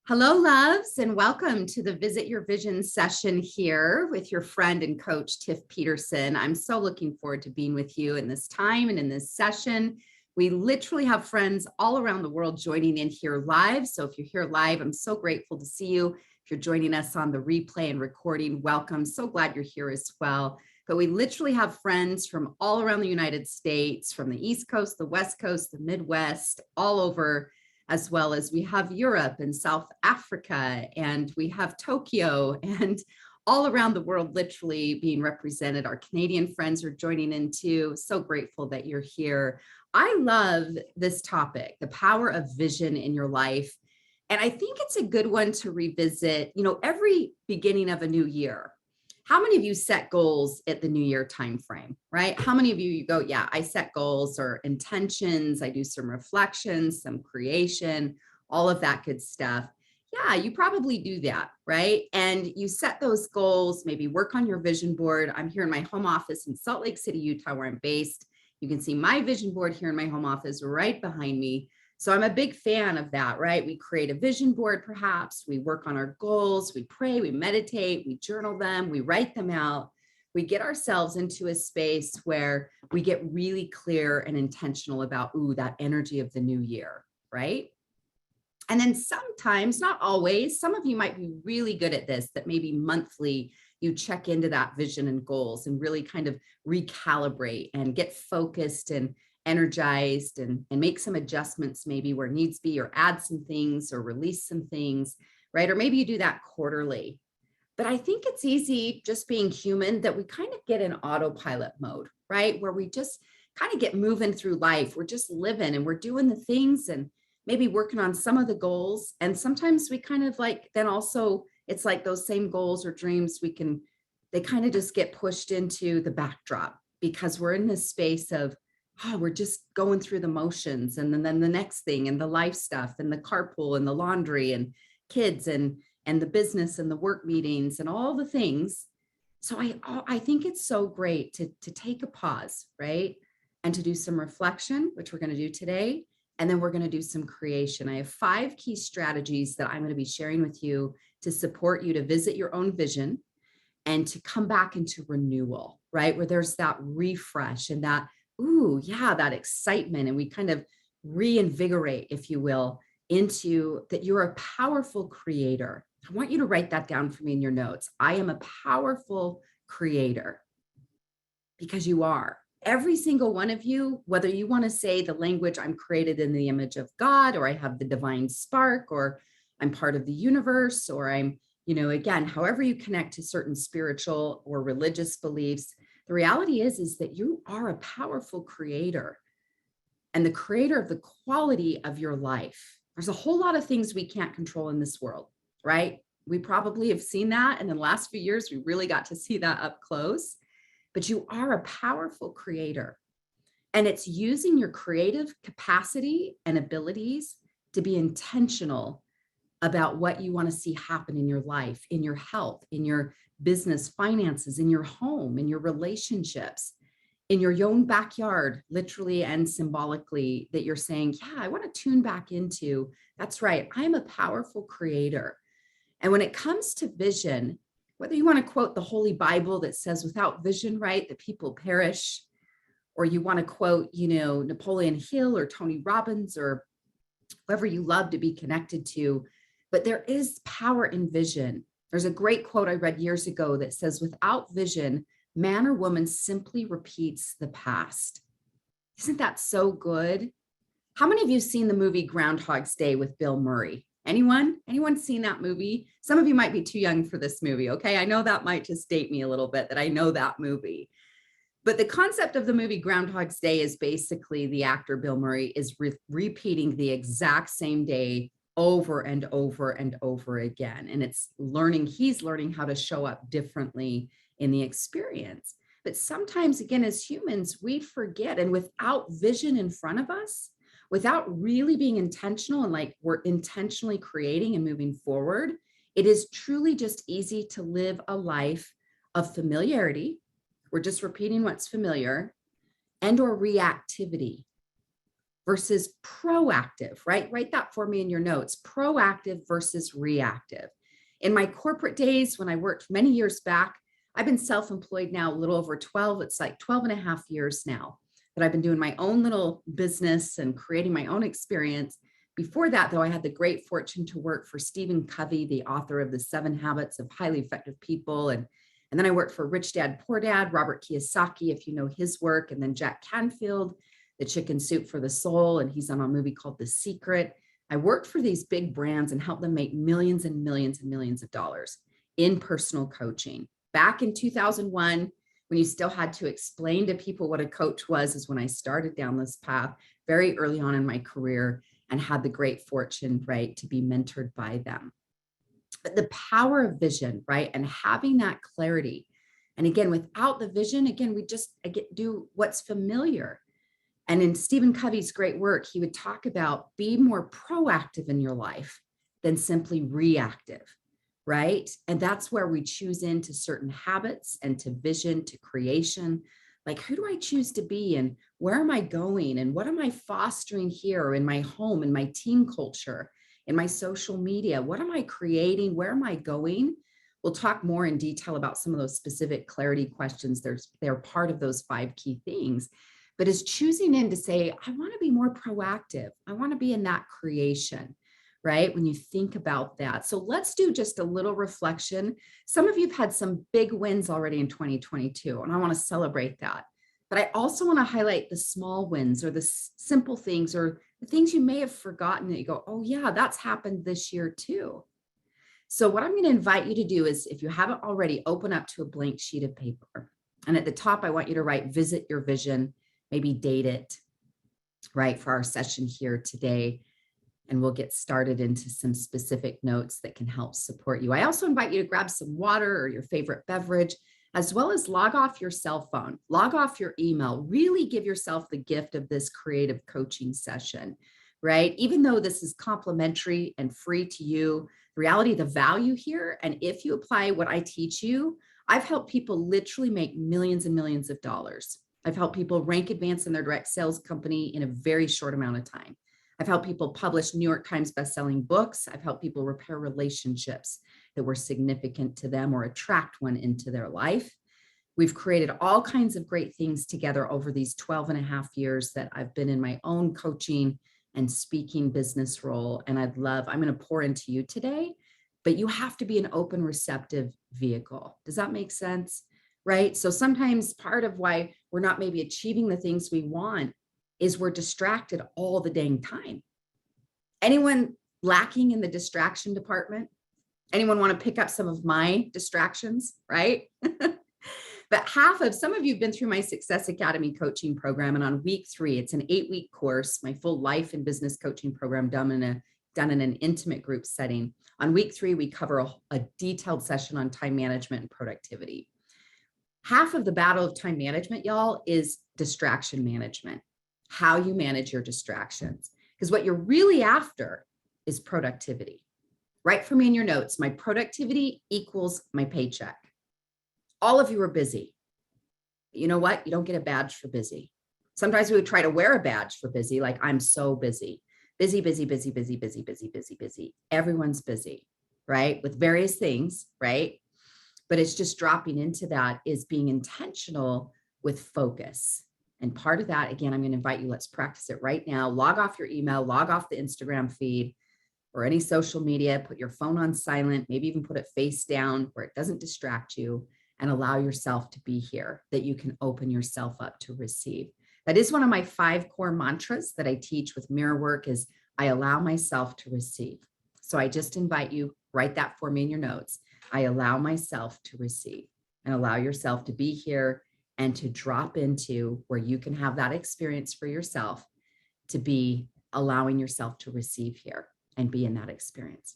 Hello, loves, and welcome to the Visit Your Vision session here with your friend and coach, Tiff Peterson. I'm so looking forward to being with you in this time and in this session. We literally have friends all around the world joining in here live. So if you're here live, I'm so grateful to see you. If you're joining us on the replay and recording, welcome. So glad you're here as well. But we literally have friends from all around the United States, from the East Coast, the West Coast, the Midwest, all over, as well as we have Europe and South Africa, and we have Tokyo, and all around the world literally being represented. Our Canadian friends are joining in too. So grateful that you're here. I love this topic, the power of vision in your life. And I think it's a good one to revisit, every beginning of a new year. How many of you set goals at the new year timeframe, right? How many of you go, yeah, I set goals or intentions, I do some reflections, some creation, all of that good stuff. Yeah, you probably do that, right? And you set those goals, maybe work on your vision board. I'm here in my home office in Salt Lake City, Utah, where I'm based. You can see my vision board here in my home office right behind me. So I'm a big fan of that, right? We create a vision board, perhaps. We work on our goals. We pray, we meditate, we journal them, we write them out. We get ourselves into a space where we get really clear and intentional about, that energy of the new year, right? And then sometimes, not always, some of you might be really good at this, that maybe monthly you check into that vision and goals and really kind of recalibrate and get focused and energized and make some adjustments maybe where needs be, or add some things or release some things, right? Or maybe you do that quarterly. But I think it's easy, just being human, that we kind of get in autopilot mode, right? Where we just kind of get moving through life. We're just living and we're doing the things and maybe working on some of the goals. And sometimes we kind of then also, it's like those same goals or dreams, they kind of just get pushed into the backdrop because we're in this space of, we're just going through the motions, and then the next thing, and the life stuff, and the carpool, and the laundry, and kids, and the business, and the work meetings, and all the things. So I think it's so great to take a pause, right? And to do some reflection, which we're going to do today. And then we're going to do some creation. I have 5 key strategies that I'm going to be sharing with you to support you to visit your own vision and to come back into renewal, right? Where there's that refresh and that, that excitement. And we kind of reinvigorate, if you will, into that you're a powerful creator. I want you to write that down for me in your notes. I am a powerful creator, because you are. Every single one of you, whether you want to say the language, I'm created in the image of God, or I have the divine spark, or I'm part of the universe, or I'm, again, however you connect to certain spiritual or religious beliefs, the reality is that you are a powerful creator and the creator of the quality of your life. There's a whole lot of things we can't control in this world, right? We probably have seen that. And in the last few years, we really got to see that up close. But you are a powerful creator. And it's using your creative capacity and abilities to be intentional about what you want to see happen in your life, in your health, in your business, finances, in your home, in your relationships, in your own backyard, literally and symbolically, that you're saying, yeah, I want to tune back into, that's right, I'm a powerful creator. And when it comes to vision, whether you want to quote the Holy Bible that says without vision, right, the people perish, or you want to quote, Napoleon Hill or Tony Robbins or whoever you love to be connected to, but there is power in vision. There's a great quote I read years ago that says, without vision, man or woman simply repeats the past. Isn't that so good? How many of you have seen the movie Groundhog's Day with Bill Murray? Anyone seen that movie? Some of you might be too young for this movie, okay? I know that might just date me a little bit that I know that movie. But the concept of the movie Groundhog's Day is basically the actor Bill Murray is repeating the exact same day over and over and over again. And he's learning how to show up differently in the experience. But sometimes, again, as humans, we forget, and without vision in front of us, without really being intentional and we're intentionally creating and moving forward, it is truly just easy to live a life of familiarity. We're just repeating what's familiar, and or reactivity. versus proactive, right? Write that for me in your notes. Proactive versus reactive. In my corporate days, when I worked many years back, I've been self-employed now a little over 12, it's like 12 and a half years now that I've been doing my own little business and creating my own experience. Before that, though, I had the great fortune to work for Stephen Covey, the author of the 7 Habits of Highly Effective People. And then I worked for Rich Dad, Poor Dad, Robert Kiyosaki, if you know his work, and then Jack Canfield, the Chicken Soup for the Soul, and he's on a movie called The Secret. I worked for these big brands and helped them make millions and millions and millions of dollars in personal coaching. Back in 2001, when you still had to explain to people what a coach was, is when I started down this path very early on in my career and had the great fortune, right, to be mentored by them. But the power of vision, right, and having that clarity. And again, without the vision, again, we just do what's familiar. And in Stephen Covey's great work, he would talk about be more proactive in your life than simply reactive, right? And that's where we choose into certain habits and to vision, to creation. Like, who do I choose to be and where am I going and what am I fostering here in my home, in my team culture, in my social media? What am I creating? Where am I going? We'll talk more in detail about some of those specific clarity questions. They're part of those 5 key things. But is choosing in to say, I want to be more proactive. I want to be in that creation, right? When you think about that. So let's do just a little reflection. Some of you have had some big wins already in 2022, and I want to celebrate that. But I also want to highlight the small wins or the simple things or the things you may have forgotten that you go, oh yeah, that's happened this year too. So what I'm going to invite you to do is, if you haven't already, open up to a blank sheet of paper. And at the top, I want you to write, visit your vision. Maybe date it, right, for our session here today. And we'll get started into some specific notes that can help support you. I also invite you to grab some water or your favorite beverage, as well as log off your cell phone, log off your email, really give yourself the gift of this creative coaching session, right? Even though this is complimentary and free to you, the reality, the value here, and if you apply what I teach you, I've helped people literally make millions and millions of dollars. I've helped people rank advance in their direct sales company in a very short amount of time. I've helped people publish New York Times bestselling books. I've helped people repair relationships that were significant to them or attract one into their life. We've created all kinds of great things together over these 12 and a half years that I've been in my own coaching and speaking business role. And I'm going to pour into you today, but you have to be an open, receptive vehicle. Does that make sense? Right? So sometimes part of why we're not maybe achieving the things we want is we're distracted all the dang time. Anyone lacking in the distraction department? Anyone want to pick up some of my distractions, right? But some of you have been through my Success Academy coaching program. And on week 3, it's an 8-week course, my full life and business coaching program done in an intimate group setting. On week 3, we cover a detailed session on time management and productivity. Half of the battle of time management, y'all, is distraction management, how you manage your distractions. Because what you're really after is productivity. Write for me in your notes, my productivity equals my paycheck. All of you are busy. But you know what? You don't get a badge for busy. Sometimes we would try to wear a badge for busy, like I'm so busy. Busy, busy, busy, busy, busy, busy, busy, busy. Everyone's busy, right? With various things, right? But it's just dropping into that is being intentional with focus. And part of that, again, I'm going to invite you, let's practice it right now. Log off your email, log off the Instagram feed or any social media, put your phone on silent, maybe even put it face down where it doesn't distract you, and allow yourself to be here, that you can open yourself up to receive. That is one of my 5 core mantras that I teach with mirror work is I allow myself to receive. So I just invite you, write that for me in your notes. I allow myself to receive, and allow yourself to be here and to drop into where you can have that experience for yourself, to be allowing yourself to receive here and be in that experience.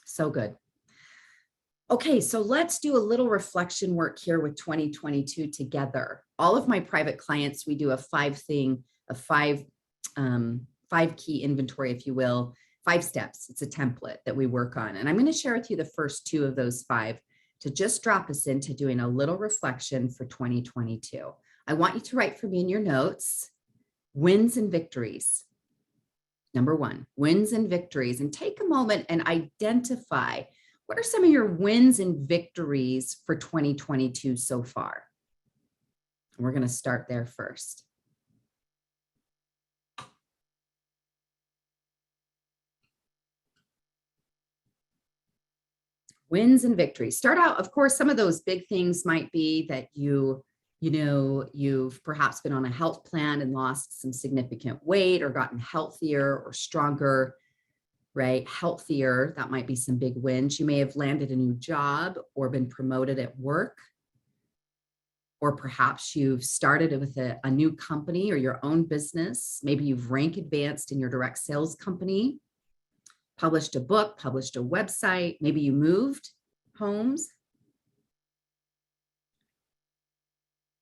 So good. Okay, so let's do a little reflection work here with 2022 together. All of my private clients, we do a 5 key inventory, if you will, 5 steps. It's a template that we work on. And I'm going to share with you the first 2 of those 5 to just drop us into doing a little reflection for 2022. I want you to write for me in your notes, Wins and victories. Number one, wins and victories. And take a moment and identify what are some of your wins and victories for 2022 so far. And we're going to start there first. Wins and victories. Start out, of course, some of those big things might be that you've perhaps been on a health plan and lost some significant weight or gotten healthier or stronger, right? Healthier, that might be some big wins. You may have landed a new job or been promoted at work. Or perhaps you've started with a new company or your own business. Maybe you've rank advanced in your direct sales company, published a book, published a website. Maybe you moved homes.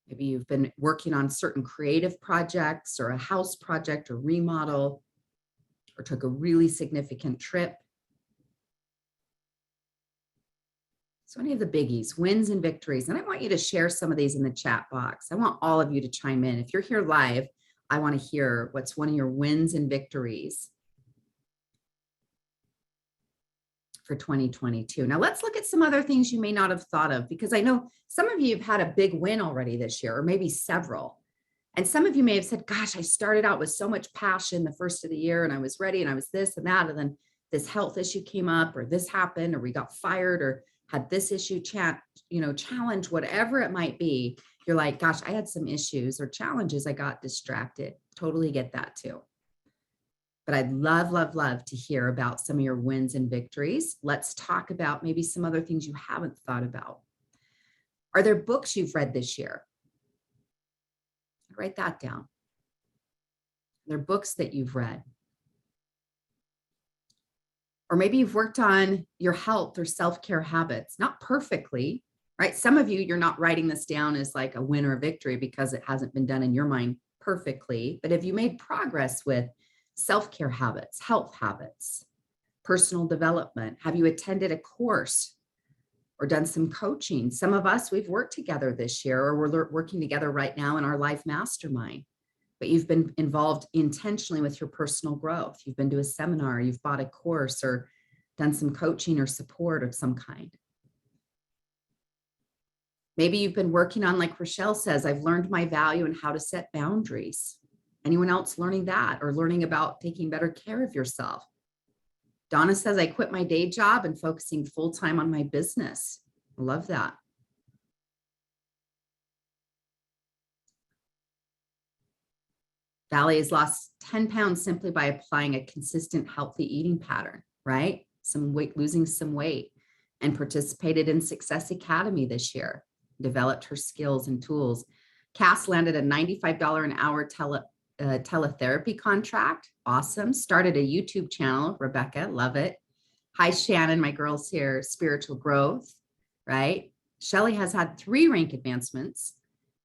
Maybe you've been working on certain creative projects or a house project or remodel, or took a really significant trip. So any of the biggies, wins and victories. And I want you to share some of these in the chat box. I want all of you to chime in. If you're here live, I want to hear what's one of your wins and victories for 2022. Now let's look at some other things you may not have thought of, because I know some of you have had a big win already this year, or maybe several. And some of you may have said, gosh, I started out with so much passion the first of the year and I was ready and I was this and that. And then this health issue came up, or this happened, or we got fired, or had this issue challenge, whatever it might be. You're like, gosh, I had some issues or challenges. I got distracted. Totally get that too. But I'd love, love, love to hear about some of your wins and victories. Let's talk about maybe some other things you haven't thought about. Are there books you've read this year? Write that down. There are books that you've read. Or maybe you've worked on your health or self-care habits, not perfectly, right? Some of you, you're not writing this down as like a win or a victory because it hasn't been done in your mind perfectly. But have you made progress with self-care habits, health habits, personal development? Have you attended a course or done some coaching? Some of us, we've worked together this year, or we're working together right now in our life mastermind. But you've been involved intentionally with your personal growth. You've been to a seminar, you've bought a course, or done some coaching or support of some kind. Maybe you've been working on, like Rochelle says, I've learned my value and how to set boundaries. Anyone else learning that, or learning about taking better care of yourself? Donna says, I quit my day job and focusing full-time on my business. I love that. Valley has lost 10 pounds simply by applying a consistent, healthy eating pattern, right? Some weight, losing some weight, and participated in Success Academy this year, developed her skills and tools. Cass landed a $95 an hour teletherapy contract. Awesome. Started a YouTube channel. Rebecca, love it. Hi, Shannon, my girls here. Spiritual growth, right? Shelly has had 3 rank advancements.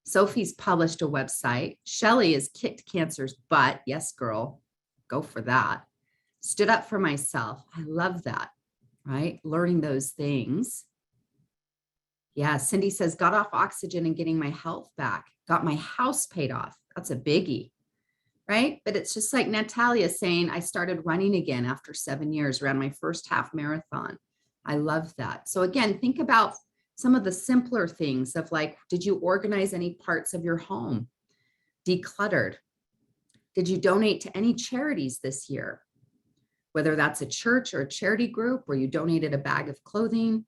Sophie's published a website. Shelly has kicked cancer's butt. Yes, girl, go for that. Stood up for myself. I love that, right? Learning those things. Yeah, Cindy says, got off oxygen and getting my health back. Got my house paid off. That's a biggie, right? But it's just like Natalia saying, I started running again after 7 years, ran my first half marathon. I love that. So again, think about some of the simpler things of like, did you organize any parts of your home? Decluttered? Did you donate to any charities this year? Whether that's a church or a charity group where you donated a bag of clothing.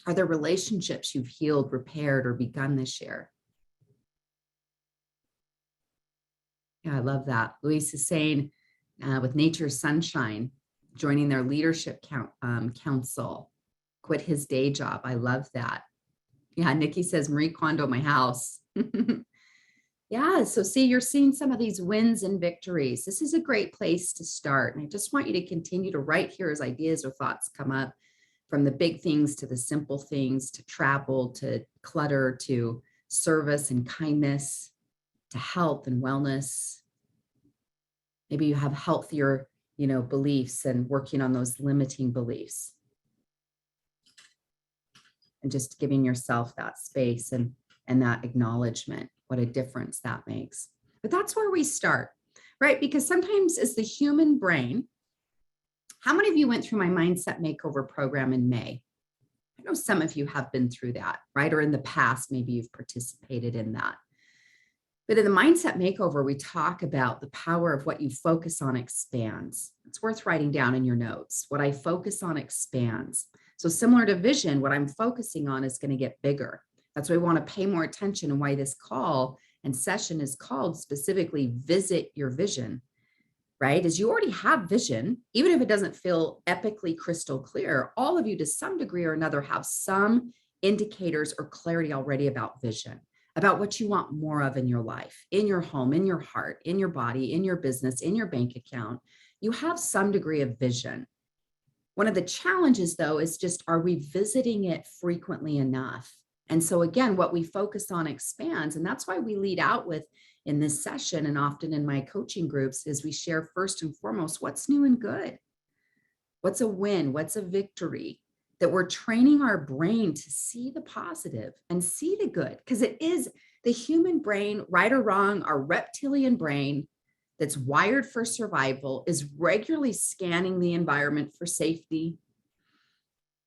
Are there relationships you've healed, repaired, or begun this year? Yeah, I love that. Luis is saying with Nature's Sunshine, joining their leadership council, quit his day job. I love that. Yeah, Nikki says, Marie Kondo, my house. Yeah, so see, you're seeing some of these wins and victories. This is a great place to start. And I just want you to continue to write here as ideas or thoughts come up, from the big things to the simple things, to travel, to clutter, to service and kindness, to health and wellness. Maybe you have healthier, beliefs and working on those limiting beliefs. And just giving yourself that space and that acknowledgement, what a difference that makes. But that's where we start, right? Because sometimes as the human brain, how many of you went through my Mindset Makeover program in May? I know some of you have been through that, right? Or in the past, maybe you've participated in that. But in the Mindset Makeover, we talk about the power of what you focus on expands. It's worth writing down in your notes. What I focus on expands. So similar to vision, what I'm focusing on is going to get bigger. That's why we want to pay more attention and why this call and session is called specifically Visit Your Vision, right? Is you already have vision, even if it doesn't feel epically crystal clear, all of you to some degree or another have some indicators or clarity already about vision, about what you want more of in your life, in your home, in your heart, in your body, in your business, in your bank account. You have some degree of vision. One of the challenges, though, is just, are we visiting it frequently enough? And so again, what we focus on expands. And that's why we lead out with, in this session and often in my coaching groups, is we share first and foremost, what's new and good? What's a win? What's a victory? That we're training our brain to see the positive and see the good, because it is the human brain, right or wrong, our reptilian brain that's wired for survival is regularly scanning the environment for safety,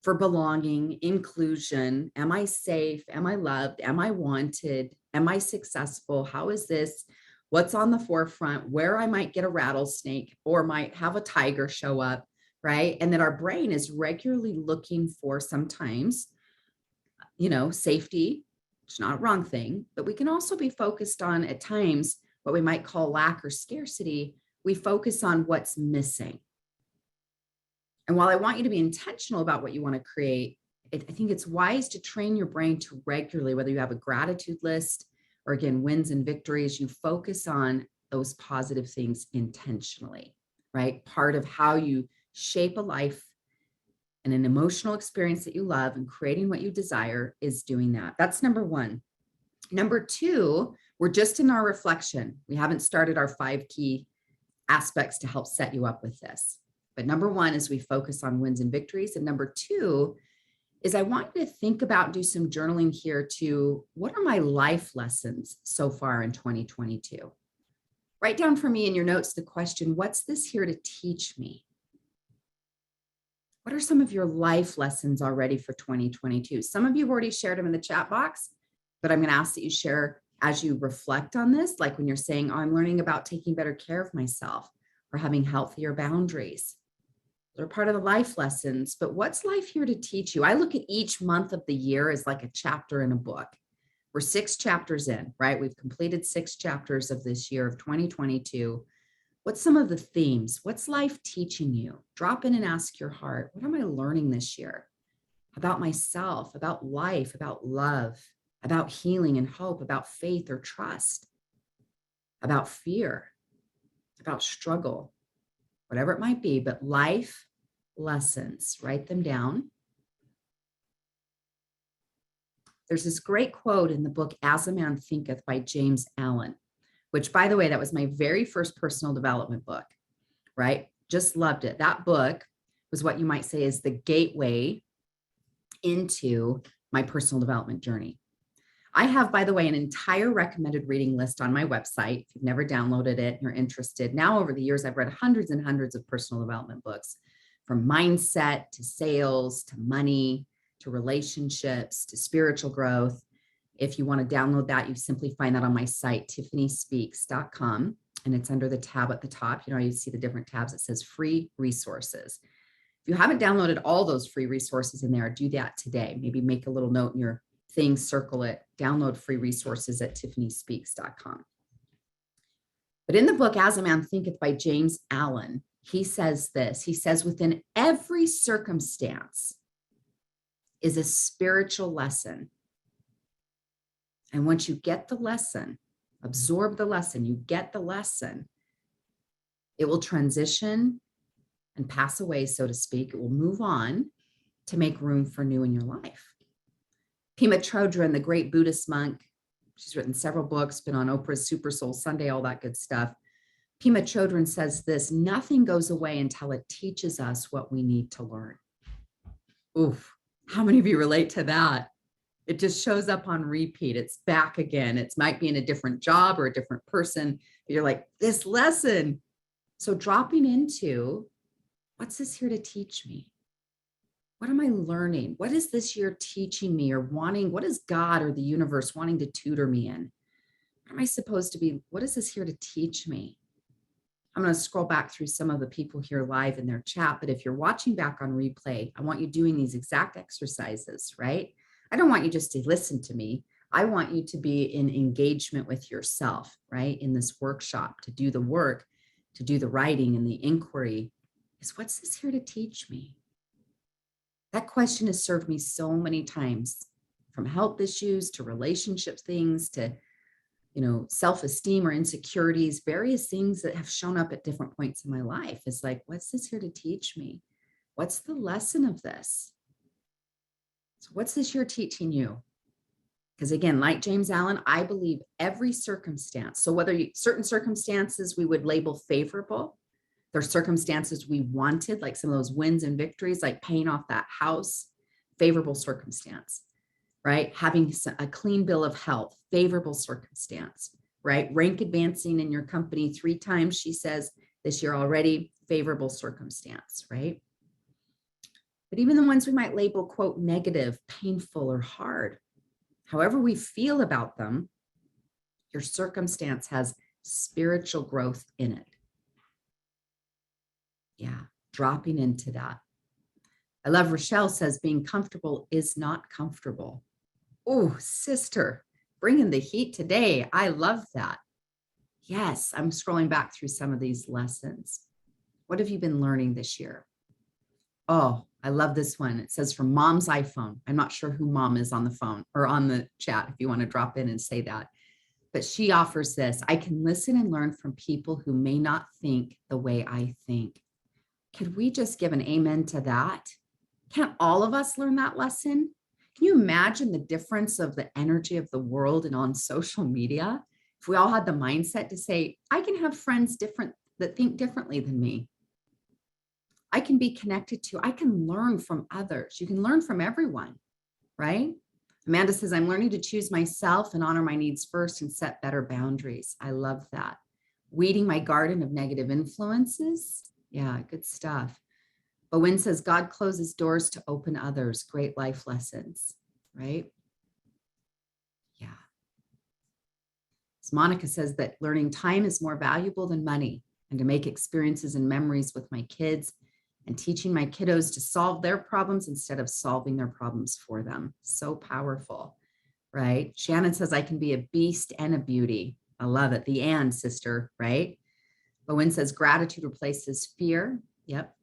for belonging, inclusion. Am I safe? Am I loved? Am I wanted? Am I successful? How is this? What's on the forefront? Where I might get a rattlesnake or might have a tiger show up, right? And that our brain is regularly looking for sometimes, safety. It's not a wrong thing, but we can also be focused on at times what we might call lack or scarcity. We focus on what's missing. And while I want you to be intentional about what you want to create, I think it's wise to train your brain to regularly, whether you have a gratitude list or again, wins and victories, you focus on those positive things intentionally, right? Part of how you shape a life and an emotional experience that you love and creating what you desire is doing that. That's number one. Number two, we're just in our reflection. We haven't started our 5 key aspects to help set you up with this. But number one is we focus on wins and victories. And number two is I want you to think about, do some journaling here to, what are my life lessons so far in 2022? Write down for me in your notes the question, what's this here to teach me? What are some of your life lessons already for 2022? Some of you have already shared them in the chat box, but I'm going to ask that you share as you reflect on this, like when you're saying, oh, I'm learning about taking better care of myself or having healthier boundaries. They're part of the life lessons, but what's life here to teach you? I look at each month of the year as like a chapter in a book. We're 6 chapters in, right? We've completed 6 chapters of this year of 2022. What's some of the themes? What's life teaching you? Drop in and ask your heart, what am I learning this year about myself, about life, about love, about healing and hope, about faith or trust, about fear, about struggle, whatever it might be, but life lessons, write them down. There's this great quote in the book, As a Man Thinketh by James Allen, which, by the way, that was my very first personal development book, right? Just loved it. That book was what you might say is the gateway into my personal development journey. I have, by the way, an entire recommended reading list on my website. If you've never downloaded it and you're interested. Now, over the years, I've read hundreds and hundreds of personal development books, from mindset to sales to money to relationships to spiritual growth. If you want to download that, you simply find that on my site, tiffanyspeaks.com, and it's under the tab at the top. You see the different tabs. It says free resources. If you haven't downloaded all those free resources in there, do that today. Maybe make a little note in your thing, circle it, download free resources at tiffanyspeaks.com. But in the book, As a Man Thinketh by James Allen, he says this. He says, within every circumstance is a spiritual lesson. And once you get the lesson, absorb the lesson, you get the lesson, it will transition and pass away, so to speak. It will move on to make room for new in your life. Pema Chodron, the great Buddhist monk, she's written several books, been on Oprah's Super Soul Sunday, all that good stuff. Pema Chodron says this, nothing goes away until it teaches us what we need to learn. Oof, how many of you relate to that? It just shows up on repeat. It's back again. It might be in a different job or a different person. But you're like, this lesson. So dropping into, what's this here to teach me? What am I learning? What is this year teaching me or wanting? What is God or the universe wanting to tutor me in? What am I supposed to be? What is this here to teach me? I'm going to scroll back through some of the people here live in their chat, but if you're watching back on replay, I want you doing these exact exercises, right? I don't want you just to listen to me. I want you to be in engagement with yourself, right? In this workshop, to do the work, to do the writing and the inquiry is, what's this here to teach me? That question has served me so many times, from health issues to relationship things to self-esteem or insecurities, various things that have shown up at different points in my life. Is like, what's this here to teach me? What's the lesson of this? So what's this year teaching you? Because again, like James Allen, I believe every circumstance. So whether certain circumstances we would label favorable, there's circumstances we wanted, like some of those wins and victories, like paying off that house, favorable circumstance. Right? Having a clean bill of health, favorable circumstance, right? Rank advancing in your company 3 times, she says, this year already, favorable circumstance, right? But even the ones we might label, quote, negative, painful, or hard, however we feel about them, your circumstance has spiritual growth in it. Yeah, dropping into that. I love Rochelle says, being comfortable is not comfortable. Oh, sister, bringing the heat today. I love that. Yes, I'm scrolling back through some of these lessons. What have you been learning this year? Oh, I love this one. It says from Mom's iPhone. I'm not sure who Mom is on the phone or on the chat if you want to drop in and say that. But she offers this. I can listen and learn from people who may not think the way I think. Could we just give an amen to that? Can't all of us learn that lesson? Can you imagine the difference of the energy of the world and on social media? If we all had the mindset to say, I can have friends that think differently than me. I can be connected to, I can learn from others. You can learn from everyone, right? Amanda says, I'm learning to choose myself and honor my needs first and set better boundaries. I love that. Weeding my garden of negative influences. Yeah, good stuff. Bowen says, God closes doors to open others. Great life lessons, right? Yeah. So Monica says that learning time is more valuable than money, and to make experiences and memories with my kids and teaching my kiddos to solve their problems instead of solving their problems for them. So powerful, right? Shannon says, I can be a beast and a beauty. I love it. The and sister, right? Bowen says, gratitude replaces fear. Yep.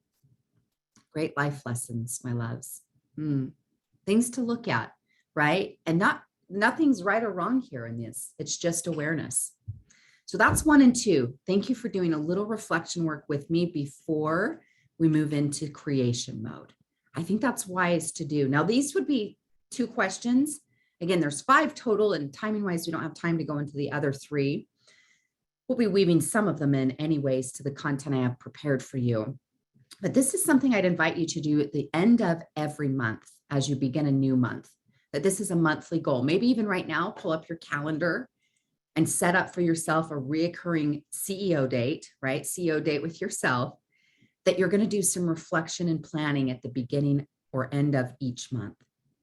Great life lessons, my loves. Things to look at, right? And nothing's right or wrong here in this. It's just awareness. So that's 1 and 2. Thank you for doing a little reflection work with me before we move into creation mode. I think that's wise to do. Now, these would be 2 questions. Again, there's 5 total, and timing wise, we don't have time to go into the other 3. We'll be weaving some of them in anyways to the content I have prepared for you. But this is something I'd invite you to do at the end of every month as you begin a new month, that this is a monthly goal. Maybe even right now, pull up your calendar and set up for yourself a reoccurring CEO date, right? CEO date with yourself, that you're going to do some reflection and planning at the beginning or end of each month.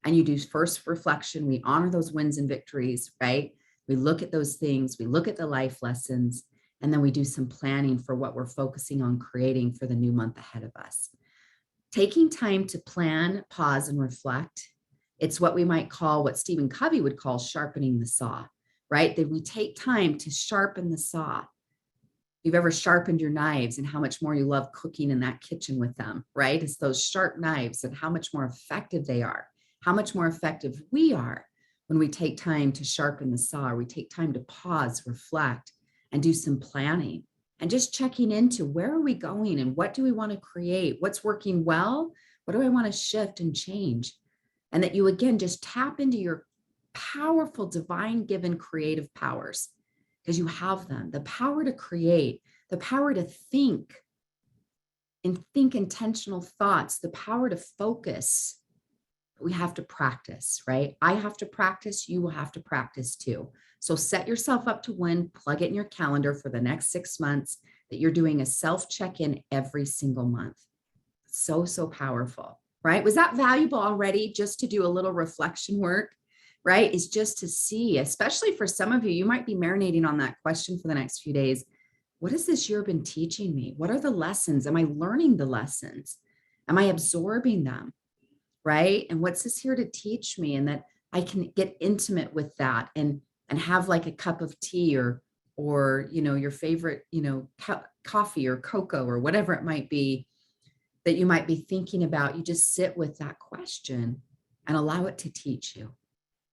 And you do first reflection. We honor those wins and victories, right? We look at those things. We look at the life lessons. And then we do some planning for what we're focusing on creating for the new month ahead of us. Taking time to plan, pause, and reflect. It's what we might call, what Stephen Covey would call sharpening the saw, right? That we take time to sharpen the saw. You've ever sharpened your knives and how much more you love cooking in that kitchen with them, right? It's those sharp knives and how much more effective they are, how much more effective we are when we take time to sharpen the saw. We take time to pause, reflect, and do some planning and just checking into where are we going and what do we want to create? What's working well? What do I want to shift and change? And that you, again, just tap into your powerful, divine given creative powers, because you have them, the power to create, the power to think and think intentional thoughts, the power to focus, We have to practice, right? I have to practice. You will have to practice too. So set yourself up to win, plug it in your calendar for the next 6 months that you're doing a self check-in every single month. So, so powerful, right? Was that valuable already just to do a little reflection work, right? Is just to see, especially for some of you, you might be marinating on that question for the next few days. What has this year been teaching me? What are the lessons? Am I learning the lessons? Am I absorbing them? Right? And what's this here to teach me? And that I can get intimate with that and have like a cup of tea or your favorite, coffee or cocoa or whatever it might be that you might be thinking about. You just sit with that question and allow it to teach you,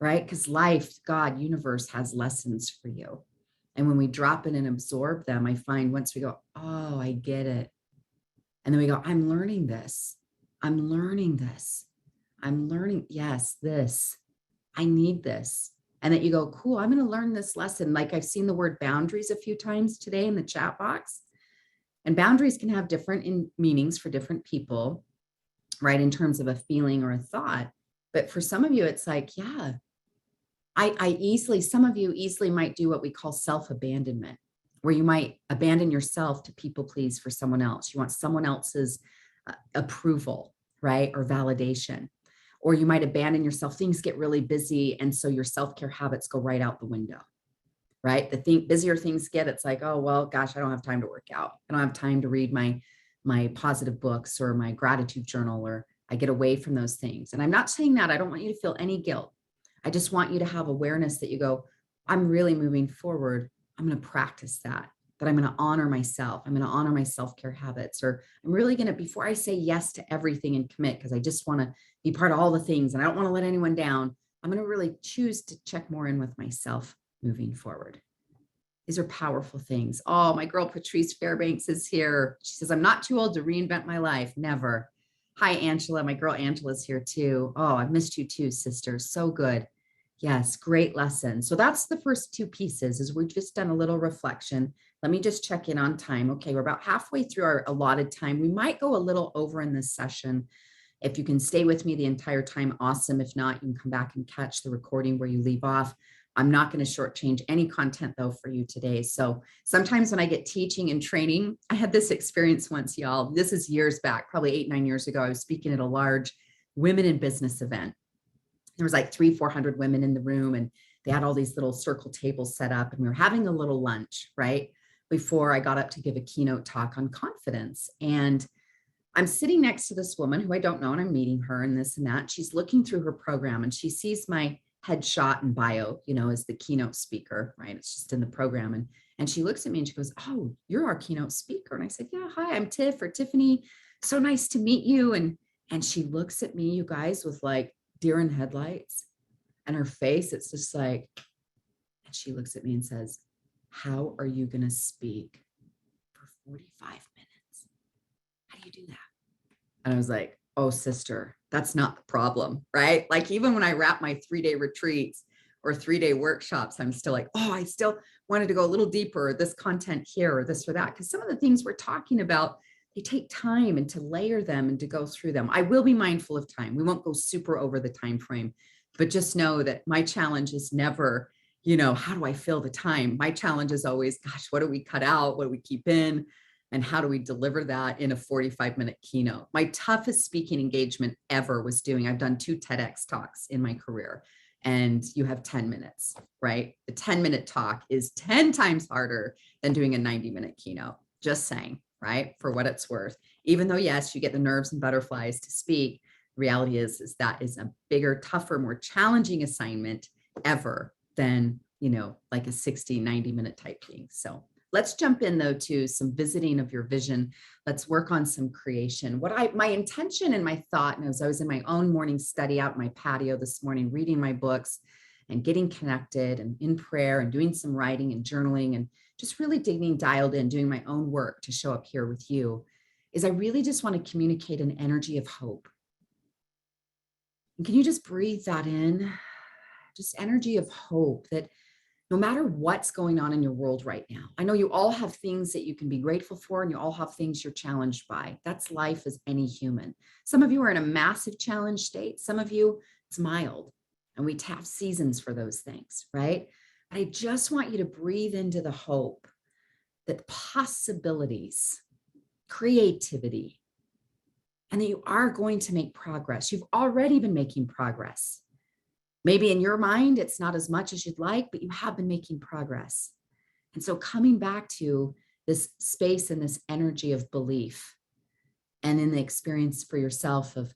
right? Because life, God, universe has lessons for you. And when we drop in and absorb them, I find once we go, oh, I get it. And then we go, I'm learning this. I'm learning this. I'm learning, yes, this. I need this. And that you go, cool, I'm going to learn this lesson. Like I've seen the word boundaries a few times today in the chat box. And boundaries can have different meanings for different people, right? In terms of a feeling or a thought. But for some of you, it's like, yeah, some of you easily might do what we call self-abandonment, where you might abandon yourself to people please for someone else. You want someone else's approval, right? Or validation. Or you might abandon yourself. Things get really busy. And so your self-care habits go right out the window, right? Busier things get, it's like, oh, well, gosh, I don't have time to work out. I don't have time to read my positive books or my gratitude journal, or I get away from those things. And I'm not saying that. I don't want you to feel any guilt. I just want you to have awareness that you go, I'm really moving forward. I'm going to practice that I'm going to honor myself. I'm going to honor my self-care habits, or I'm really going to, before I say yes to everything and commit, because I just want to be part of all the things and I don't want to let anyone down, I'm going to really choose to check more in with myself moving forward. These are powerful things. Oh, my girl, Patrice Fairbanks is here. She says, I'm not too old to reinvent my life. Never. Hi, Angela. My girl Angela's here too. Oh, I've missed you too, sister. So good. Yes, great lesson. So that's the first two pieces, is we've just done a little reflection. Let me just check in on time. Okay, we're about halfway through our allotted time. We might go a little over in this session. If you can stay with me the entire time, awesome. If not, you can come back and catch the recording where you leave off. I'm not going to shortchange any content though for you today. So sometimes when I get teaching and training, I had this experience once, y'all. This is years back, probably 8-9 years ago. I was speaking at a large women in business event. There was like 300-400 women in the room, and they had all these little circle tables set up, and we were having a little lunch, right? Before I got up to give a keynote talk on confidence. And I'm sitting next to this woman who I don't know, and I'm meeting her and this and that. She's looking through her program and she sees my headshot and bio, as the keynote speaker, right? It's just in the program. And she looks at me and she goes, oh, you're our keynote speaker. And I said, yeah, hi, I'm Tiff, or Tiffany. So nice to meet you. And she looks at me, you guys, with like deer in headlights, and her face, it's just like, and she looks at me and says, how are you going to speak for 45 minutes? How do you do that? And I was like, oh, sister, that's not the problem, right? Like even when I wrap my 3-day retreats or 3-day workshops, I'm still like, oh, I still wanted to go a little deeper, this content here or this or that. Because some of the things we're talking about, they take time, and to layer them and to go through them. I will be mindful of time. We won't go super over the time frame, but just know that my challenge is never, how do I fill the time? My challenge is always, gosh, what do we cut out? What do we keep in? And how do we deliver that in a 45-minute keynote? My toughest speaking engagement ever was I've done 2 TEDx talks in my career, and you have 10 minutes, right? The 10-minute talk is 10 times harder than doing a 90-minute keynote. Just saying, right? For what it's worth. Even though, yes, you get the nerves and butterflies to speak, the reality is that is a bigger, tougher, more challenging assignment ever than, like a 60, 90-minute type thing. So let's jump in though to some visiting of your vision. Let's work on some creation. My intention and my thought, and as I was in my own morning study out in my patio this morning, reading my books and getting connected and in prayer and doing some writing and journaling and just really dialed in, doing my own work to show up here with you, is I really just want to communicate an energy of hope. And can you just breathe that in? Just energy of hope, that no matter what's going on in your world right now. I know you all have things that you can be grateful for, and you all have things you're challenged by. That's life as any human. Some of you are in a massive challenge state. Some of you, it's mild, and we have seasons for those things, right? But I just want you to breathe into the hope that possibilities, creativity, and that you are going to make progress. You've already been making progress. Maybe in your mind, it's not as much as you'd like, but you have been making progress. And so coming back to this space and this energy of belief and in the experience for yourself of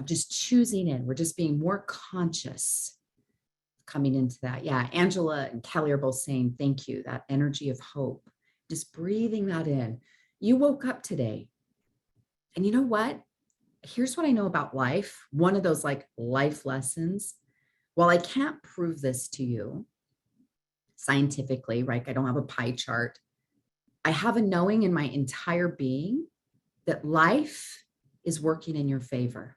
just choosing in, we're just being more conscious coming into that. Yeah, Angela and Kelly are both saying, thank you, that energy of hope, just breathing that in. You woke up today. And you know what? Here's what I know about life. One of those like life lessons. While I can't prove this to you scientifically, right? I don't have a pie chart. I have a knowing in my entire being that life is working in your favor.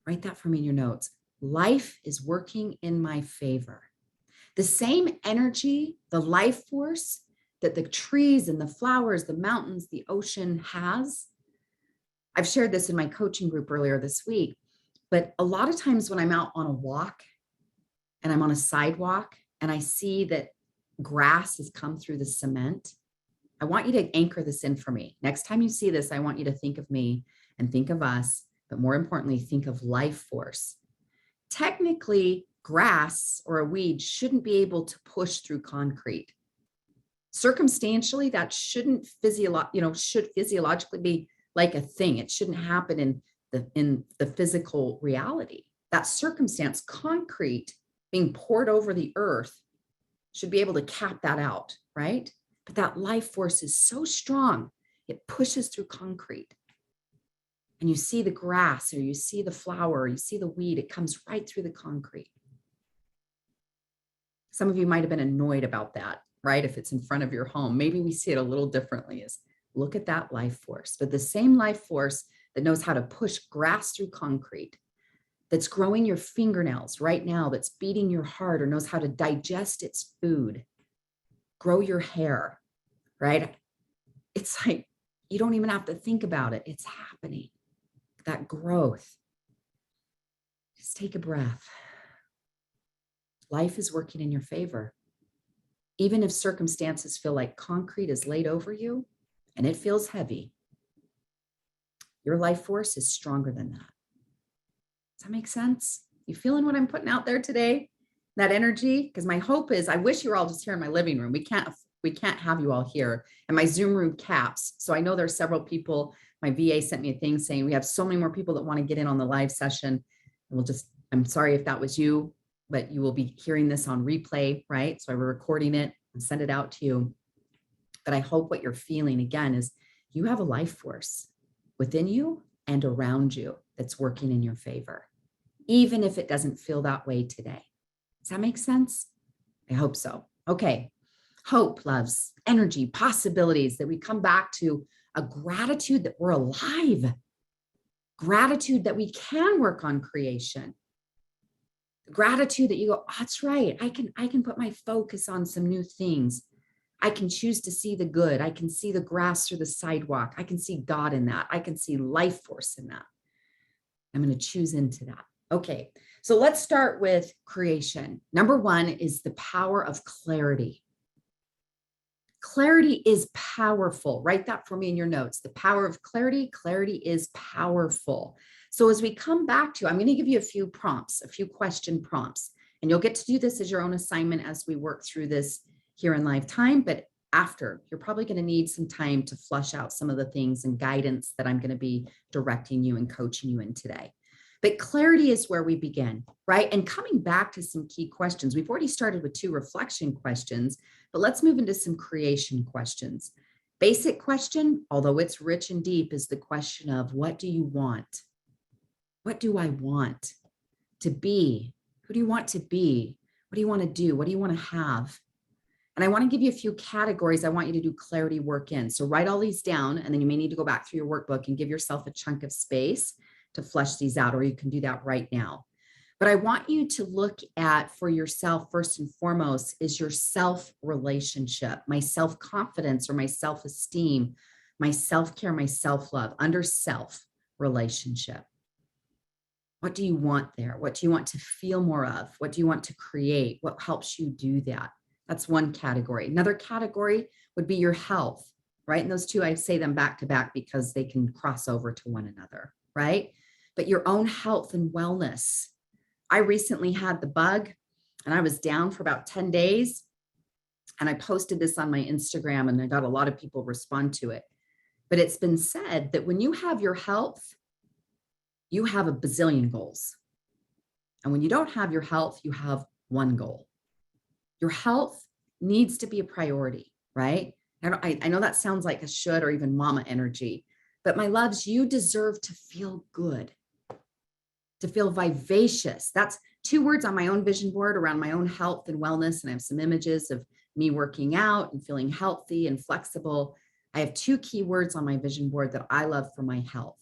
Write that for me in your notes. Life is working in my favor. The same energy, the life force that the trees and the flowers, the mountains, the ocean has. I've shared this in my coaching group earlier this week. But a lot of times when I'm out on a walk and I'm on a sidewalk and I see that grass has come through the cement, I want you to anchor this in for me. Next time you see this, I want you to think of me and think of us, but more importantly, think of life force. Technically, grass or a weed shouldn't be able to push through concrete. Circumstantially, that shouldn't should physiologically be like a thing. It shouldn't happen in the physical reality. That circumstance, concrete being poured over the earth, should be able to cap that out, right? But that life force is so strong, it pushes through concrete. And you see the grass, or you see the flower, or you see the weed, it comes right through the concrete. Some of you might have been annoyed about that, right? If it's in front of your home, maybe we see it a little differently, is look at that life force. But the same life force that knows how to push grass through concrete, that's growing your fingernails right now, that's beating your heart, or knows how to digest its food, grow your hair, right? It's like, you don't even have to think about it. It's happening. That growth. Just take a breath. Life is working in your favor. Even if circumstances feel like concrete is laid over you and it feels heavy, your life force is stronger than that. Does that make sense? You feeling what I'm putting out there today? That energy? Because my hope is, I wish you were all just here in my living room. We can't have you all here. And my Zoom room caps. So I know there are several people. My VA sent me a thing saying we have so many more people that want to get in on the live session. And I'm sorry if that was you, but you will be hearing this on replay, right? So we're recording it and send it out to you. But I hope what you're feeling again is you have a life force within you and around you that's working in your favor, even if it doesn't feel that way today. Does that make sense? I hope so. Okay. Hope, loves, energy, possibilities, that we come back to a gratitude that we're alive, gratitude that we can work on creation, gratitude that you go, oh, that's right. I can put my focus on some new things. I can choose to see the good. I can see the grass through the sidewalk. I can see God in that. I can see life force in that. I'm going to choose into that. Okay, so let's start with creation. Number one is the power of clarity. Clarity is powerful. Write that for me in your notes. The power of clarity. Clarity is powerful. So as we come back to, I'm going to give you a few prompts, a few question prompts, and you'll get to do this as your own assignment as we work through this here in live time. But after, you're probably going to need some time to flush out some of the things and guidance that I'm going to be directing you and coaching you in today. But clarity is where we begin, right? And coming back to some key questions. We've already started with 2 reflection questions, but let's move into some creation questions. Basic question, although it's rich and deep, is the question of, what do you want? What do I want to be? Who do you want to be? What do you want to do? What do you want to have? And I want to give you a few categories I want you to do clarity work in. So write all these down, and then you may need to go back through your workbook and give yourself a chunk of space to flesh these out, or you can do that right now. But I want you to look at for yourself, first and foremost, is your self relationship, my self confidence or my self esteem, my self care, my self love, under self relationship. What do you want there? What do you want to feel more of? What do you want to create? What helps you do that? That's one category. Another category would be your health, right? And those two, I say them back to back because they can cross over to one another, right? But your own health and wellness. I recently had the bug and I was down for about 10 days. And I posted this on my Instagram and I got a lot of people respond to it. But it's been said that when you have your health, you have a bazillion goals. And when you don't have your health, you have one goal. Your health needs to be a priority, right? I know that sounds like a should or even mama energy, but my loves, you deserve to feel good, to feel vivacious. That's 2 words on my own vision board around my own health and wellness. And I have some images of me working out and feeling healthy and flexible. I have 2 key words on my vision board that I love for my health: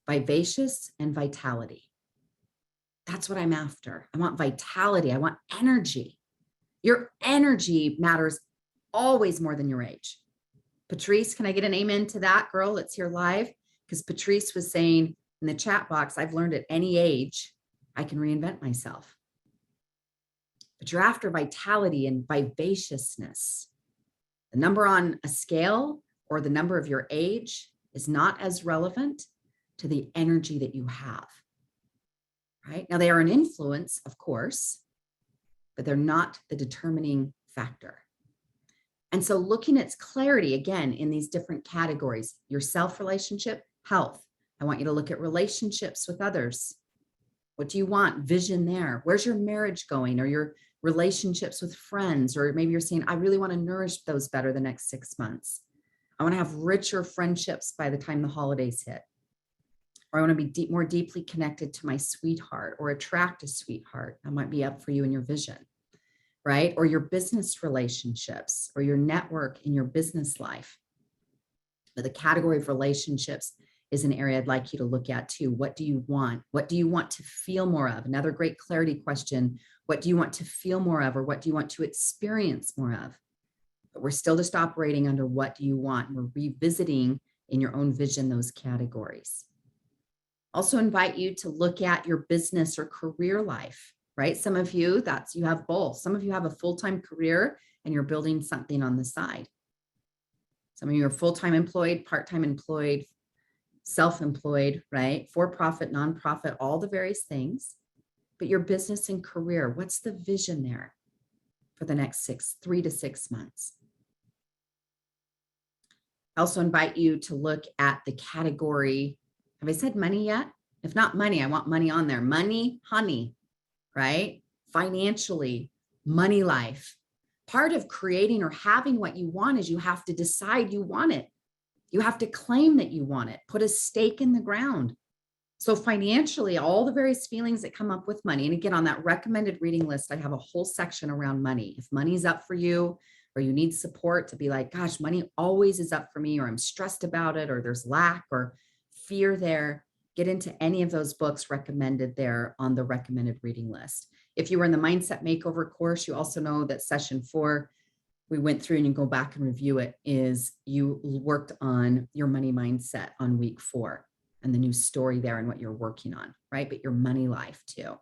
vivacious and vitality. That's what I'm after. I want vitality. I want energy. Your energy matters always more than your age. Patrice, can I get an amen to that, girl? Let's hear live. Because Patrice was saying in the chat box, I've learned at any age, I can reinvent myself. But you're after vitality and vivaciousness. The number on a scale or the number of your age is not as relevant to the energy that you have, right? Now, they are an influence, of course, but they're not the determining factor. And so looking at clarity, again, in these different categories, your self-relationship, health. I want you to look at relationships with others. What do you want? Vision there. Where's your marriage going, or your relationships with friends? Or maybe you're saying, I really want to nourish those better the next 6 months. I want to have richer friendships by the time the holidays hit. Or I want to be more deeply connected to my sweetheart or attract a sweetheart. That might be up for you in your vision, right? Or your business relationships or your network in your business life. But the category of relationships is an area I'd like you to look at too. What do you want? What do you want to feel more of? Another great clarity question. What do you want to feel more of, or what do you want to experience more of? But we're still just operating under what do you want? We're revisiting in your own vision those categories. Also invite you to look at your business or career life, right? Some of you, you have both. Some of you have a full-time career and you're building something on the side. Some of you are full-time employed, part-time employed, self-employed, right? For-profit, nonprofit, all the various things. But your business and career, what's the vision there for the next 3 to 6 months? I also invite you to look at the category. Have I said money yet? If not money, I want money on there. Money, honey, right? Financially, money life. Part of creating or having what you want is you have to decide you want it. You have to claim that you want it. Put a stake in the ground. So financially, all the various feelings that come up with money. And again, on that recommended reading list, I have a whole section around money. If money's up for you, or you need support to be like, gosh, money always is up for me, or I'm stressed about it, or there's lack or fear there, get into any of those books recommended there on the recommended reading list. If you were in the Mindset Makeover course, you also know that session 4, we went through and you go back and review it, is you worked on your money mindset on week 4 and the new story there and what you're working on, right? But your money life too.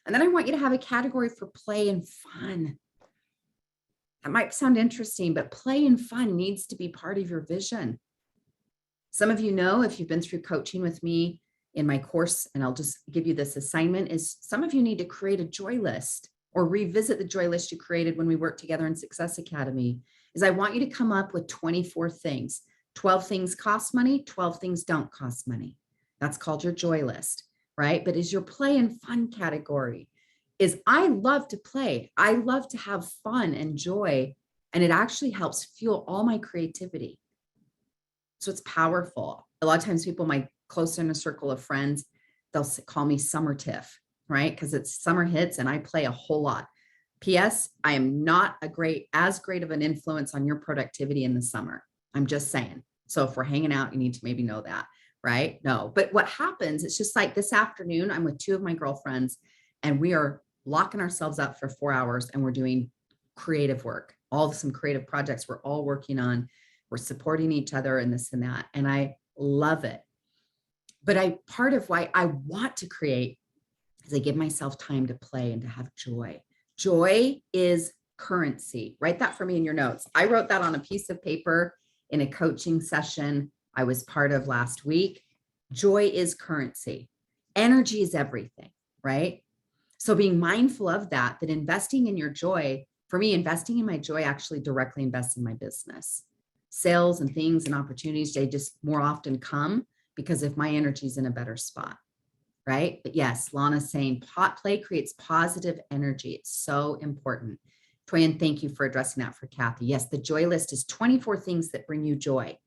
And then I want you to have a category for play and fun. That might sound interesting, but play and fun needs to be part of your vision. Some of you know, if you've been through coaching with me in my course, and I'll just give you this assignment, is some of you need to create a joy list or revisit the joy list you created when we worked together in Success Academy. Is I want you to come up with 24 things. 12 things cost money, 12 things don't cost money. That's called your joy list, right? But is your play and fun category is I love to play. I love to have fun and joy, and it actually helps fuel all my creativity. So it's powerful. A lot of times people, my close inner circle of friends, they'll call me Summer Tiff, right? Because it's summer hits and I play a whole lot. P.S. I am not as great of an influence on your productivity in the summer. I'm just saying. So if we're hanging out, you need to maybe know that, right? No, but what happens, it's just like this afternoon, I'm with two of my girlfriends and we are locking ourselves up for 4 hours and we're doing creative work, some creative projects we're all working on. We're supporting each other and this and that. And I love it. But part of why I want to create is I give myself time to play and to have joy. Joy is currency. Write that for me in your notes. I wrote that on a piece of paper in a coaching session I was part of last week. Joy is currency. Energy is everything, right? So being mindful of that investing in your joy, for me, investing in my joy actually directly invests in my business. Sales and things and opportunities, they just more often come because if my energy is in a better spot, right? But yes, Lana's saying play creates positive energy. It's so important. Toyin, thank you for addressing that for Kathy. Yes, the joy list is 24 things that bring you joy.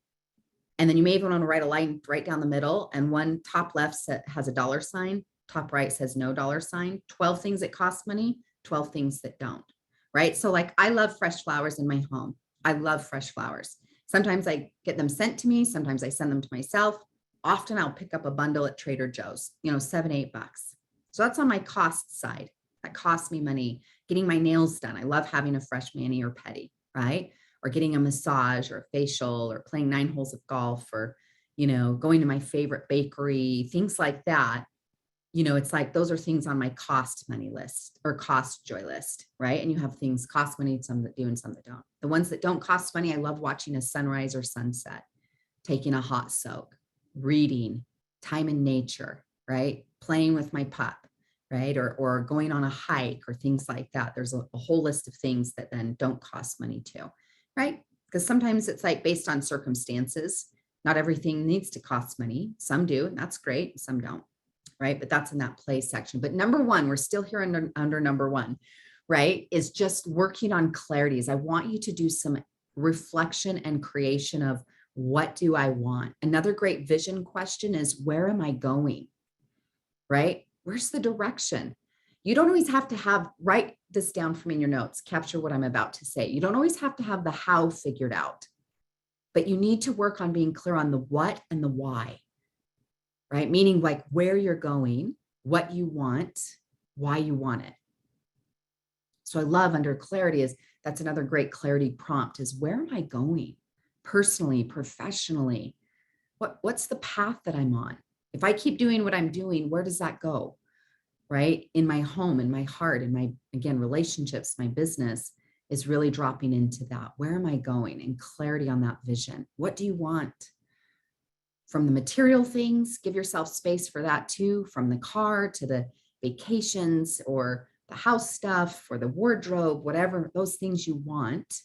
And then you may even want to write a line right down the middle, and one top left has a dollar sign, top right says no dollar sign, 12 things that cost money, 12 things that don't, right? So like I love fresh flowers in my home. I love fresh flowers. Sometimes I get them sent to me. Sometimes I send them to myself. Often I'll pick up a bundle at Trader Joe's, $7, $8. So that's on my cost side. That costs me money. Getting my nails done. I love having a fresh mani or pedi, right? Or getting a massage or a facial or playing 9 holes of golf or, going to my favorite bakery, things like that. It's like those are things on my cost money list or cost joy list, right? And you have things cost money, some that do and some that don't. The ones that don't cost money, I love watching a sunrise or sunset, taking a hot soak, reading, time in nature, right? Playing with my pup, right? Or going on a hike or things like that. There's a whole list of things that then don't cost money too, right? Because sometimes it's like based on circumstances. Not everything needs to cost money. Some do, and that's great. Some don't, right? But that's in that play section. But number one, we're still here under number one, right? Is just working on clarity. Is I want you to do some reflection and creation of what do I want? Another great vision question is where am I going? Right? Where's the direction? You don't always have to write this down for me in your notes, capture what I'm about to say. You don't always have to have the how figured out, but you need to work on being clear on the what and the why, right? Meaning like where you're going, what you want, why you want it. So I love under clarity that's another great clarity prompt is where am I going? Personally, professionally, what's the path that I'm on? If I keep doing what I'm doing, where does that go? Right? In my home, in my heart, in my, again, relationships, my business is really dropping into that. Where am I going? And clarity on that vision. What do you want? From the material things, give yourself space for that too, from the car to the vacations or the house stuff or the wardrobe, whatever those things you want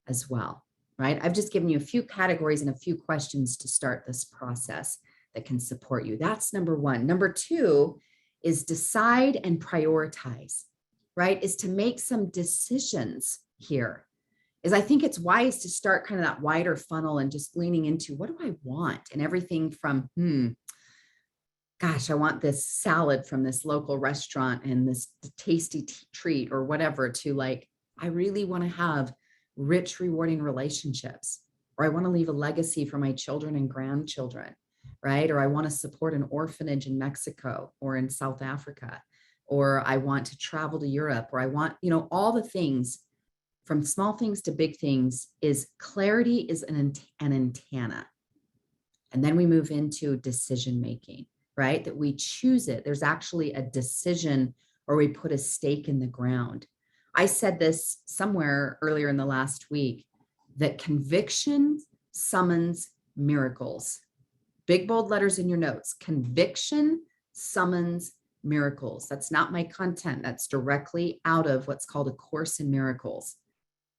as well. Right? I've just given you a few categories and a few questions to start this process that can support you. That's number one. Number two is decide and prioritize, right? Is to make some decisions here. I think it's wise to start kind of that wider funnel and just leaning into what do I want? And everything from, gosh, I want this salad from this local restaurant and this tasty treat or whatever to like, I really want to have rich, rewarding relationships, or I want to leave a legacy for my children and grandchildren, right? Or I want to support an orphanage in Mexico or in South Africa, or I want to travel to Europe, or I want, all the things from small things to big things is clarity is an antenna. And then we move into decision-making, right? That we choose it. There's actually a decision or we put a stake in the ground. I said this somewhere earlier in the last week, that conviction summons miracles. Big bold letters in your notes. Conviction summons miracles. That's not my content. That's directly out of what's called A Course in Miracles.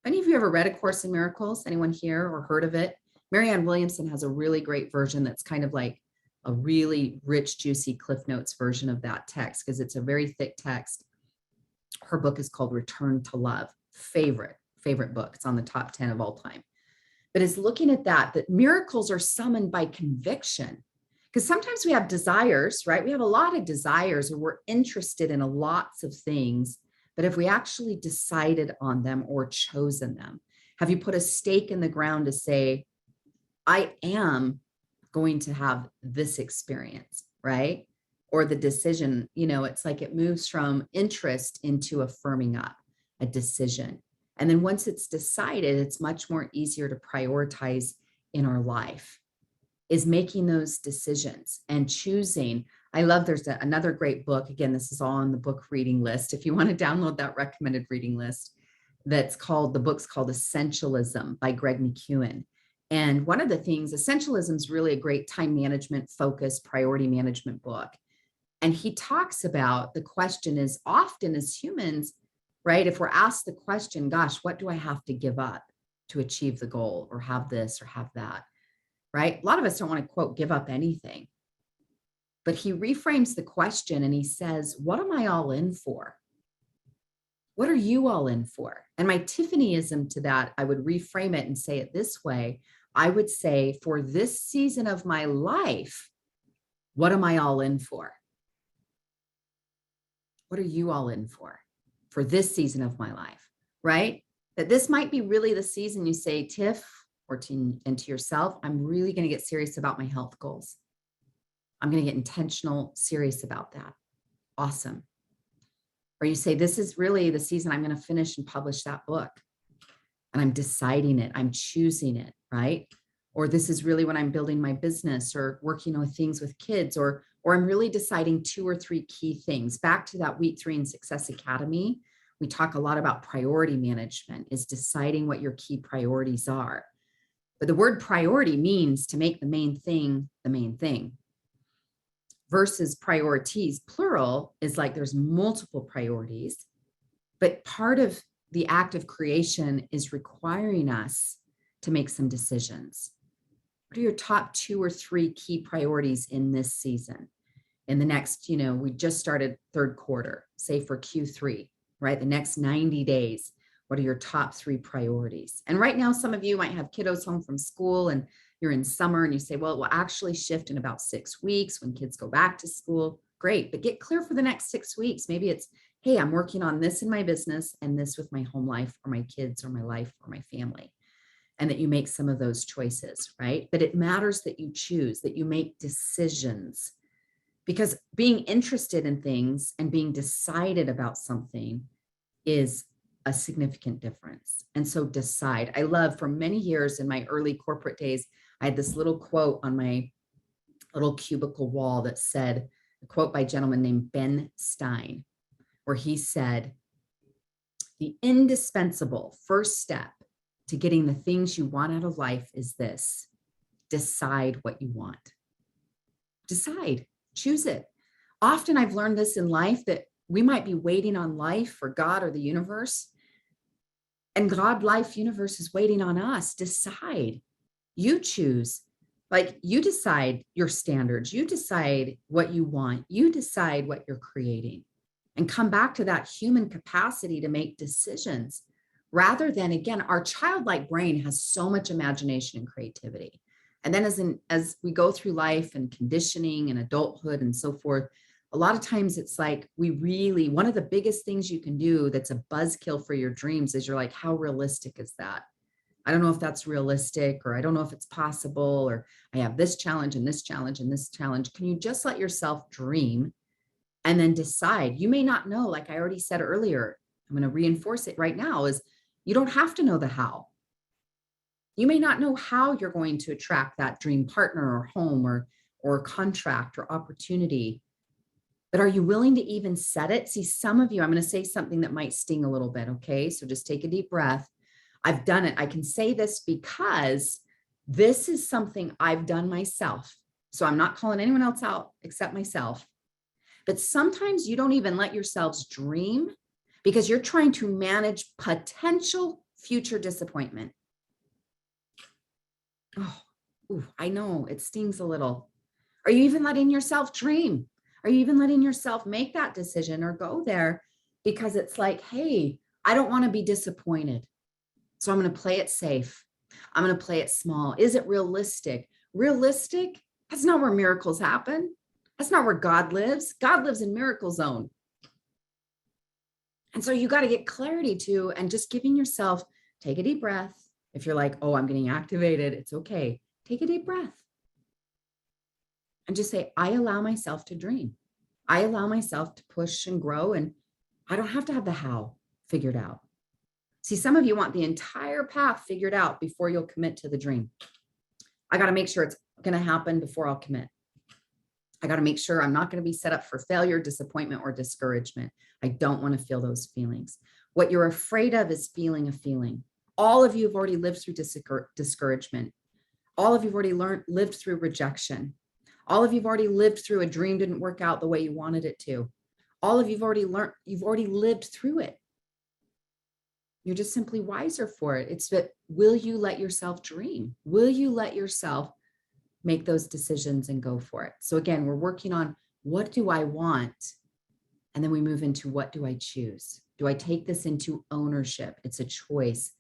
Have any of you ever read A Course in Miracles? Anyone here or heard of it? Marianne Williamson has a really great version that's kind of like a really rich, juicy Cliff Notes version of that text because it's a very thick text. Her book is called Return to Love. Favorite book. It's on the top 10 of all time. But it's looking at that miracles are summoned by conviction. Because sometimes we have desires, right? We have a lot of desires or we're interested in lots of things. But if we actually decided on them or chosen them, have you put a stake in the ground to say, I am going to have this experience, right? Or the decision, it's like it moves from interest into a firming up, a decision. And then once it's decided, it's much more easier to prioritize in our life, is making those decisions and choosing. I love, there's another great book. Again, this is all on the book reading list. If you want to download that recommended reading list, the book's called Essentialism by Greg McKeown. And one of the things, Essentialism is really a great time management focused priority management book. And he talks about, the question is often as humans, right? If we're asked the question, gosh, what do I have to give up to achieve the goal or have this or have that, right? A lot of us don't want to, quote, give up anything. But he reframes the question and he says, what am I all in for? What are you all in for? And my Tiffanyism to that, I would reframe it and say it this way. I would say, for this season of my life, what am I all in for? What are you all in for this season of my life, right? That this might be really the season you say, Tiff, and to yourself, I'm really going to get serious about my health goals. I'm going to get intentional, serious about that. Awesome. Or you say, this is really the season I'm going to finish and publish that book. And I'm deciding it. I'm choosing it, right? Or this is really when I'm building my business or working on things with kids, or I'm really deciding 2 or 3 key things. Back to that week 3 in Success Academy, we talk a lot about priority management, is deciding what your key priorities are. But the word priority means to make the main thing the main thing. Versus priorities, plural, is like there's multiple priorities, but part of the act of creation is requiring us to make some decisions. What are your top 2 or 3 key priorities in this season? In the next, we just started 3rd quarter, say for Q3, right? The next 90 days, what are your top 3 priorities? And right now, some of you might have kiddos home from school and you're in summer and you say, well, it will actually shift in about 6 weeks when kids go back to school. Great, but get clear for the next 6 weeks. Maybe it's, hey, I'm working on this in my business and this with my home life or my kids or my life or my family. And that you make some of those choices, right? But it matters that you choose, that you make decisions, because being interested in things and being decided about something is a significant difference. And so decide. I love, for many years in my early corporate days, I had this little quote on my little cubicle wall that said, a quote by a gentleman named Ben Stein, where he said, the indispensable first step to getting the things you want out of life is this: decide what you want. Decide, choose it. Often I've learned this in life, that we might be waiting on life or God or the universe, and God, life, universe is waiting on us. Decide. You choose. Like, you decide your standards. You decide what you want. You decide what you're creating. And come back to that human capacity to make decisions, rather than, again, our childlike brain has so much imagination and creativity. And then as we go through life and conditioning and adulthood and so forth, a lot of times it's like one of the biggest things you can do that's a buzzkill for your dreams is you're like, how realistic is that? I don't know if that's realistic, or I don't know if it's possible, or I have this challenge and this challenge and this challenge. Can you just let yourself dream and then decide? You may not know, like I already said earlier, I'm going to reinforce it right now, is you don't have to know the how. You may not know how you're going to attract that dream partner or home or contract or opportunity, but are you willing to even set it? See, some of you, I'm going to say something that might sting a little bit. Okay. So just take a deep breath. I've done it. I can say this because this is something I've done myself. So I'm not calling anyone else out except myself. But sometimes you don't even let yourselves dream because you're trying to manage potential future disappointment. Oh, ooh, I know it stings a little. Are you even letting yourself dream? Are you even letting yourself make that decision or go there? Because it's like, hey, I don't want to be disappointed. So I'm going to play it safe. I'm going to play it small. Is it realistic? Realistic? That's not where miracles happen. That's not where God lives. God lives in miracle zone. And so you got to get clarity too, and just giving yourself, take a deep breath. If you're like, oh, I'm getting activated, it's okay. Take a deep breath. and just say, I allow myself to dream. I allow myself to push and grow, and I don't have to have the how figured out. See, some of you want the entire path figured out before you'll commit to the dream. I got to make sure it's going to happen before I'll commit. I got to make sure I'm not going to be set up for failure, disappointment, or discouragement. I don't want to feel those feelings. What you're afraid of is feeling a feeling. All of you have already lived through discouragement. All of you have already lived through rejection. All of you have already lived through a dream didn't work out the way you wanted it to. All of you've already lived through it. You're just simply wiser for it. It's that, will you let yourself dream? Will you let yourself make those decisions and go for it? So again, we're working on, what do I want? And then we move into, what do I choose? Do I take this into ownership? It's a choice.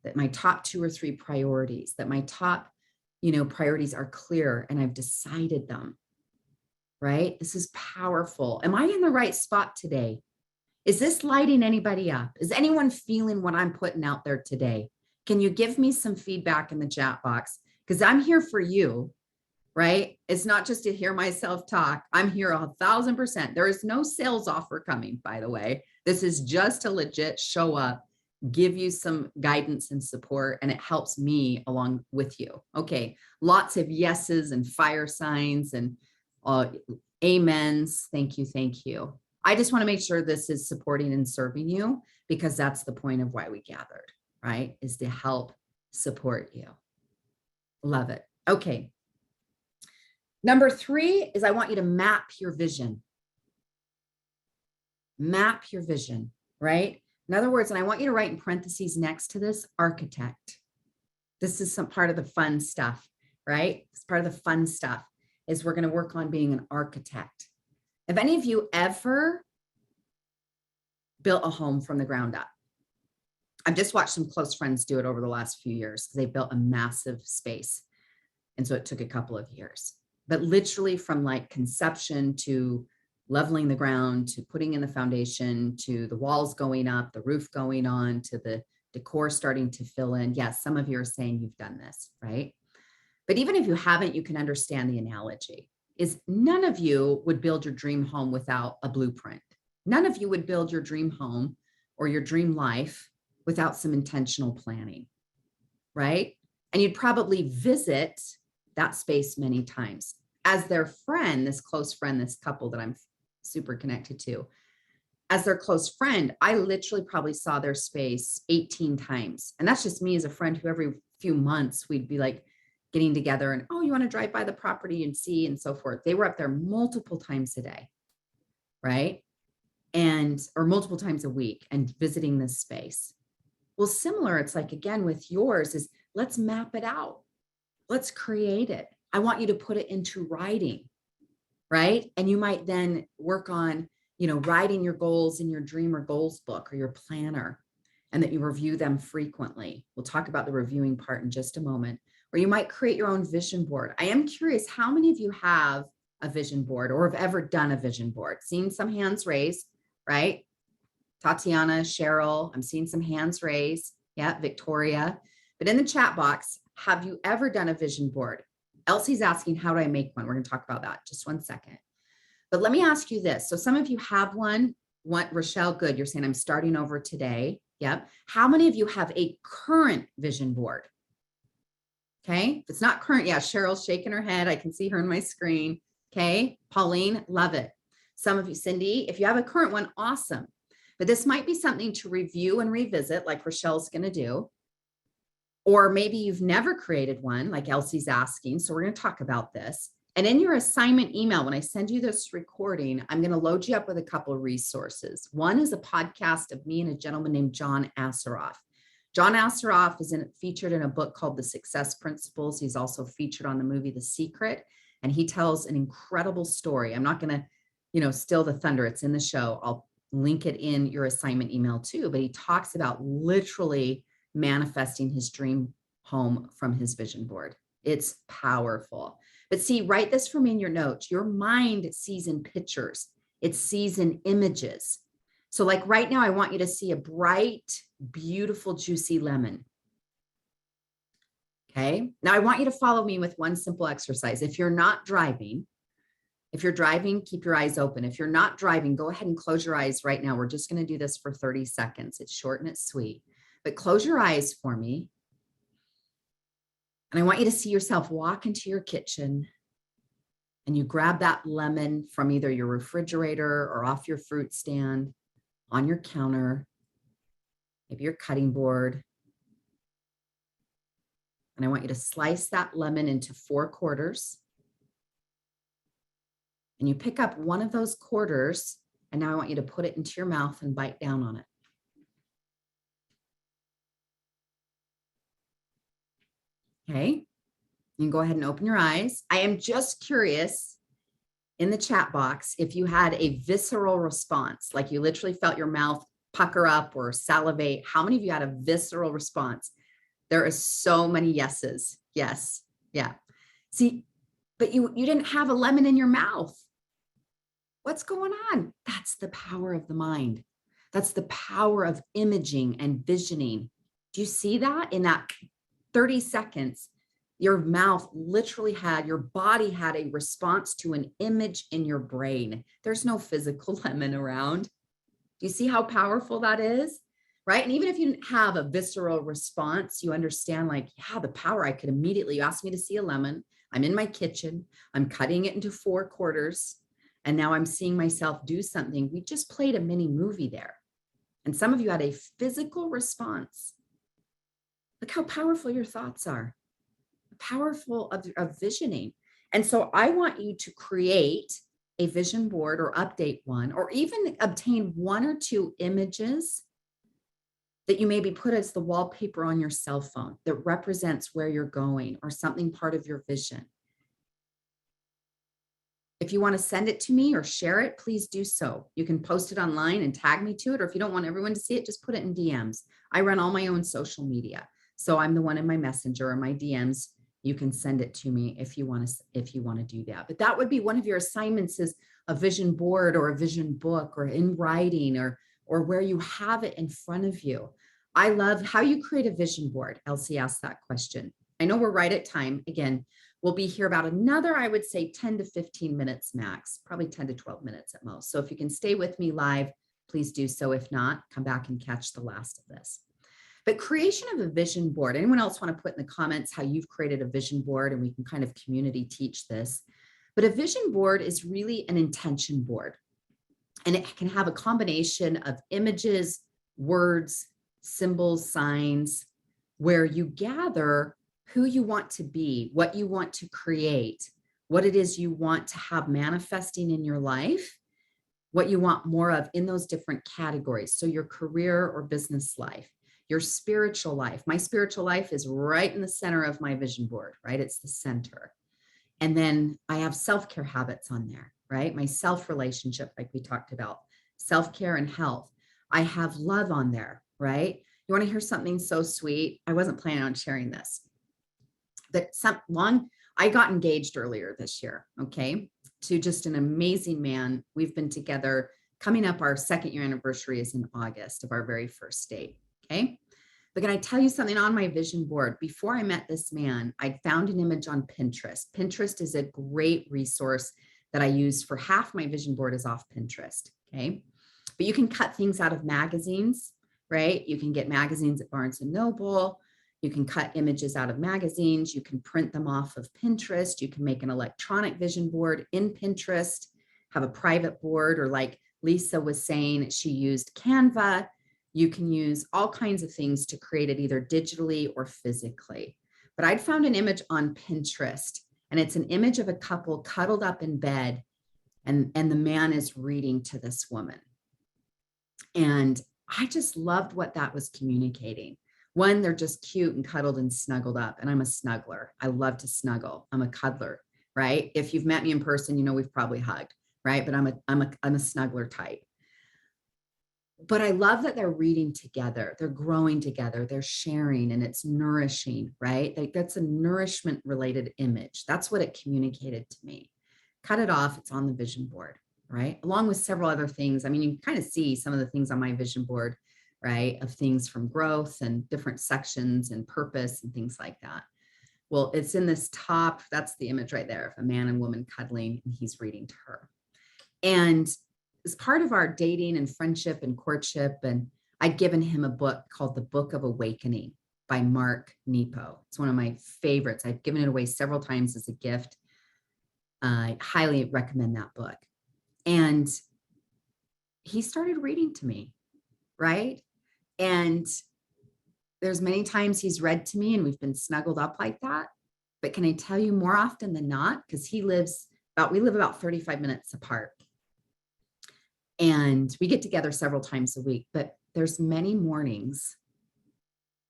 That my top 2 or 3 priorities, that my top, priorities are clear and I've decided them, right? This is powerful. Am I in the right spot today? Is this lighting anybody up? Is anyone feeling what I'm putting out there today? Can you give me some feedback in the chat box? Because I'm here for you, right? It's not just to hear myself talk. I'm here 1,000%. There is no sales offer coming, by the way. This is just to legit show up, give you some guidance and support, and it helps me along with you. Okay, lots of yeses and fire signs and amens. Thank you, thank you. I just want to make sure this is supporting and serving you, because that's the point of why we gathered, right? Is to help support you. Love it. Okay. Number 3 is, I want you to map your vision. Map your vision, right? In other words, and I want you to write in parentheses next to this, architect. This is some part of the fun stuff, right? It's part of the fun stuff is we're going to work on being an architect. Have any of you ever built a home from the ground up? I've just watched some close friends do it over the last few years. They built a massive space. And so it took a couple of years, but literally from like conception to leveling the ground, to putting in the foundation, to the walls going up, the roof going on, to the decor starting to fill in. Yes, some of you are saying you've done this, right? But even if you haven't, you can understand the analogy. Is none of you would build your dream home without a blueprint. None of you would build your dream home or your dream life without some intentional planning, right? And you'd probably visit that space many times. As their friend, this close friend, this couple that I'm super connected to, as their close friend, I literally probably saw their space 18 times. And that's just me as a friend who every few months we'd be like getting together and, oh, you want to drive by the property and see, and so forth. They were up there multiple times a day, right? Or multiple times a week, and visiting this space. Well, similar, it's like, again, with yours is, let's map it out. Let's create it. I want you to put it into writing, right? And you might then work on, writing your goals in your dream or goals book or your planner, and that you review them frequently. We'll talk about the reviewing part in just a moment. Or you might create your own vision board. I am curious, how many of you have a vision board or have ever done a vision board? Seen some hands raised, right? Tatiana, Cheryl, I'm seeing some hands raised. Yeah, Victoria. But in the chat box, have you ever done a vision board? Elsie's asking, how do I make one? We're going to talk about that. Just one second. But let me ask you this. So some of you have one. What, Rochelle, good. You're saying I'm starting over today. Yep. How many of you have a current vision board? Okay. If it's not current, yeah, Cheryl's shaking her head. I can see her on my screen. Okay. Pauline, love it. Some of you, Cindy, if you have a current one, awesome. But this might be something to review and revisit, like Rochelle's going to do. Or maybe you've never created one, like Elsie's asking. So we're going to talk about this. And in your assignment email, when I send you this recording, I'm going to load you up with a couple of resources. One is a podcast of me and a gentleman named John Asseroff. John Asseroff is featured in a book called The Success Principles. He's also featured on the movie The Secret, and he tells an incredible story. I'm not going to, steal the thunder. It's in the show. I'll link it in your assignment email too, but he talks about literally manifesting his dream home from his vision board. It's powerful. But see, write this for me in your notes. Your mind sees in pictures. It sees in images. So like right now, I want you to see a bright, beautiful, juicy lemon. Okay. Now I want you to follow me with one simple exercise. If you're not driving, If you're driving, keep your eyes open. If you're not driving, go ahead and close your eyes right now. We're just going to do this for 30 seconds. It's short and it's sweet, but close your eyes for me. And I want you to see yourself walk into your kitchen and you grab that lemon from either your refrigerator or off your fruit stand, on your counter, maybe your cutting board. And I want you to slice that lemon into 4 quarters. And you pick up one of those quarters, and now I want you to put it into your mouth and bite down on it. Okay, you can go ahead and open your eyes. I am just curious in the chat box if you had a visceral response, like you literally felt your mouth pucker up or salivate. How many of you had a visceral response? There are so many yeses. Yes. Yeah. See, but you didn't have a lemon in your mouth. What's going on? That's the power of the mind. That's the power of imaging and visioning. Do you see that in that 30 seconds? Your mouth literally had, your body had a response to an image in your brain. There's no physical lemon around. Do you see how powerful that is? Right? And even if you didn't have a visceral response, you understand like, yeah, the power. I could immediately, you asked me to see a lemon. I'm in my kitchen. I'm cutting it into 4 quarters. And now I'm seeing myself do something. We just played a mini movie there. And some of you had a physical response. Look how powerful your thoughts are. Powerful of visioning. And so I want you to create a vision board or update one, or even obtain 1 or 2 images that you maybe put as the wallpaper on your cell phone that represents where you're going or something part of your vision. If you want to send it to me or share it, please do so. You can post it online and tag me to it, or if you don't want everyone to see it, just put it in DMs. I run all my own social media. So I'm the one in my messenger or my DMs. You can send it to me if you want to do that. But that would be one of your assignments, is a vision board or a vision book or in writing or where you have it in front of you. I love how you create a vision board. Elsie asked that question. I know we're right at time. Again, we'll be here about another, I would say 10 to 15 minutes max, probably 10 to 12 minutes at most. So if you can stay with me live, please do so. If not, come back and catch the last of this. But creation of a vision board, anyone else want to put in the comments how you've created a vision board, and we can kind of community teach this. But a vision board is really an intention board. And it can have a combination of images, words, symbols, signs, where you gather who you want to be, what you want to create, what it is you want to have manifesting in your life, what you want more of in those different categories. So your career or business life, your spiritual life. My spiritual life is right in the center of my vision board, right? It's the center. And then I have self-care habits on there, right? My self-relationship, like we talked about, self-care and health. I have love on there, right? You want to hear something so sweet? I wasn't planning on sharing this, but I got engaged earlier this year, okay, to just an amazing man. We've been together. Coming up, our 2nd year anniversary is in August of our very first date, okay? But can I tell you something on my vision board? Before I met this man, I found an image on Pinterest. Pinterest is a great resource that I use for half my vision board is off Pinterest, okay? But you can cut things out of magazines, right? You can get magazines at Barnes & Noble. You can cut images out of magazines. You can print them off of Pinterest. You can make an electronic vision board in Pinterest, have a private board, or like Lisa was saying, she used Canva. You can use all kinds of things to create it either digitally or physically. But I'd found an image on Pinterest, and it's an image of a couple cuddled up in bed, and the man is reading to this woman. And I just loved what that was communicating. One, they're just cute and cuddled and snuggled up. And I'm a snuggler. I love to snuggle. I'm a cuddler, right? If you've met me in person, you know we've probably hugged, right? But I'm a snuggler type. But I love that they're reading together. They're growing together. They're sharing, and it's nourishing, right? Like that's a nourishment related image. That's what it communicated to me. Cut it off. It's on the vision board, right? Along with several other things. I mean, you can kind of see some of the things on my vision board, right? Of things from growth and different sections and purpose and things like that. Well, it's in this top, that's the image right there of a man and woman cuddling, and he's reading to her. And as part of our dating and friendship and courtship, and I'd given him a book called The Book of Awakening by Mark Nepo. It's one of my favorites. I've given it away several times as a gift. I highly recommend that book. And he started reading to me, right? And there's many times he's read to me and we've been snuggled up like that. But can I tell you, more often than not, because we live about 35 minutes apart. And we get together several times a week, but there's many mornings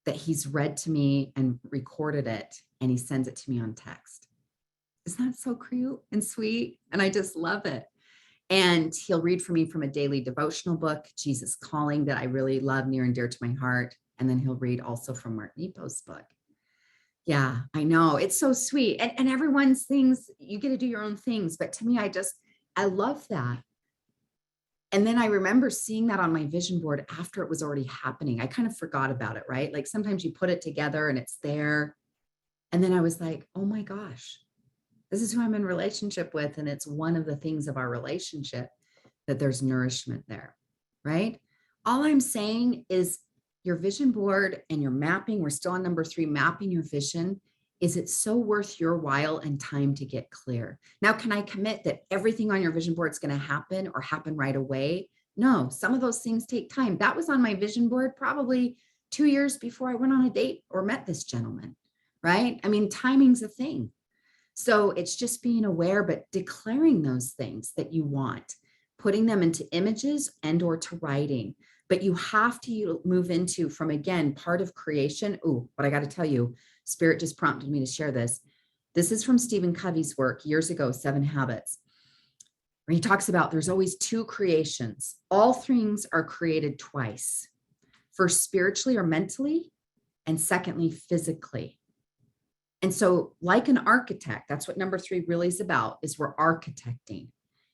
that he's read to me and recorded it, and he sends it to me on text. Isn't that so cute and sweet? And I just love it. And he'll read for me from a daily devotional book, Jesus Calling, that I really love, near and dear to my heart. And then he'll read also from Mark Nepo's book. Yeah, I know. It's so sweet. And everyone's things, you get to do your own things. But to me, I love that. And then I remember seeing that on my vision board after it was already happening. I kind of forgot about it, right? Like sometimes you put it together and it's there. And then I was like, oh my gosh, this is who I'm in relationship with. And it's one of the things of our relationship that there's nourishment there, right? All I'm saying is your vision board and your mapping, we're still on number 3, mapping your vision. Is it so worth your while and time to get clear? Now, can I commit that everything on your vision board is going to happen or happen right away? No, some of those things take time. That was on my vision board probably 2 years before I went on a date or met this gentleman, right? I mean, timing's a thing. So it's just being aware, but declaring those things that you want, putting them into images and or to writing. But you have to move into, from again, part of creation. Oh, but I got to tell you, Spirit just prompted me to share this. This is from Stephen Covey's work years ago, 7 Habits, where he talks about there's always 2 creations. All things are created twice. First, spiritually or mentally, and secondly, physically. And so like an architect, that's what number 3 really is about, is we're architecting,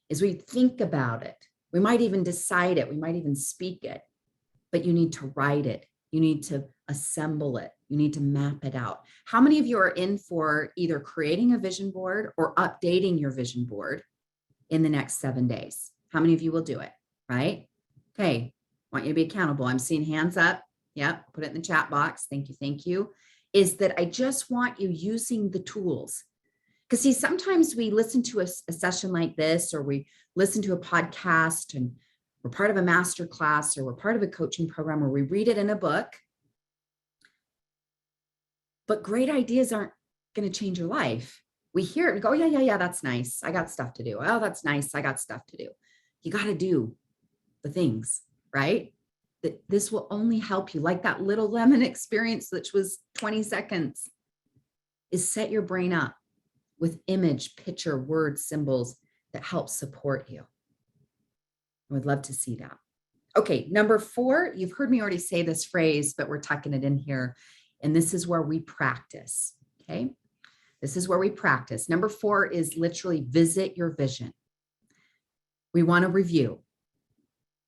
is we think about it. We might even decide it. We might even speak it, but you need to write it. You need to assemble it. You need to map it out. How many of you are in for either creating a vision board or updating your vision board in the next 7 days? How many of you will do it, right? Okay, want you to be accountable. I'm seeing hands up. Yep, put it in the chat box. Thank you, thank you. Is that I just want you using the tools. Because see, sometimes we listen to a session like this, or we listen to a podcast and we're part of a masterclass, or we're part of a coaching program, or we read it in a book. But great ideas aren't going to change your life. We hear it and go, yeah, that's nice. I got stuff to do. Oh, that's nice. I got stuff to do. You got to do the things, right? That this will only help you. Like that little lemon experience, which was 20 seconds, is set your brain up with image, picture, words, symbols that help support you. I would love to see that. Okay, number 4, you've heard me already say this phrase, but we're tucking it in here. And this is where we practice, okay? This is where we practice. Number 4 is literally visit your vision. We want to review.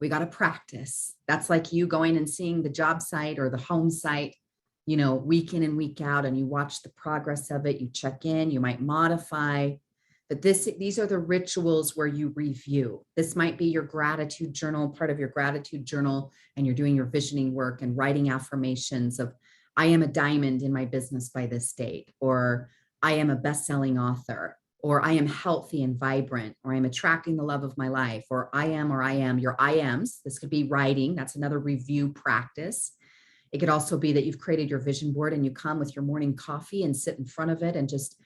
We got to practice. That's like you going and seeing the job site or the home site, you know, week in and week out, and you watch the progress of it. You check in, you might modify, but these are the rituals where you review. This might be your gratitude journal, part of your gratitude journal, and you're doing your visioning work and writing affirmations of, I am a diamond in my business by this date, or I am a best-selling author, or I am healthy and vibrant, or I'm attracting the love of my life, or I am your I ams. This could be writing. That's another review practice. It could also be that you've created your vision board and you come with your morning coffee and sit in front of it and just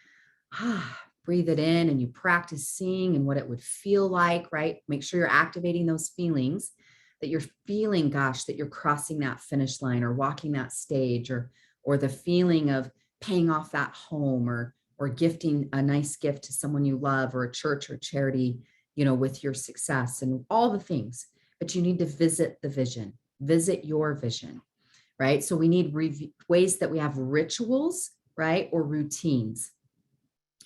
breathe it in, and you practice seeing and what it would feel like, right? Make sure you're activating those feelings, that you're feeling, gosh, that you're crossing that finish line or walking that stage, or the feeling of paying off that home, or gifting a nice gift to someone you love, or a church or charity, you know, with your success and all the things. But you need to visit the vision, visit your vision, right? So we need ways that we have rituals, right? Or routines.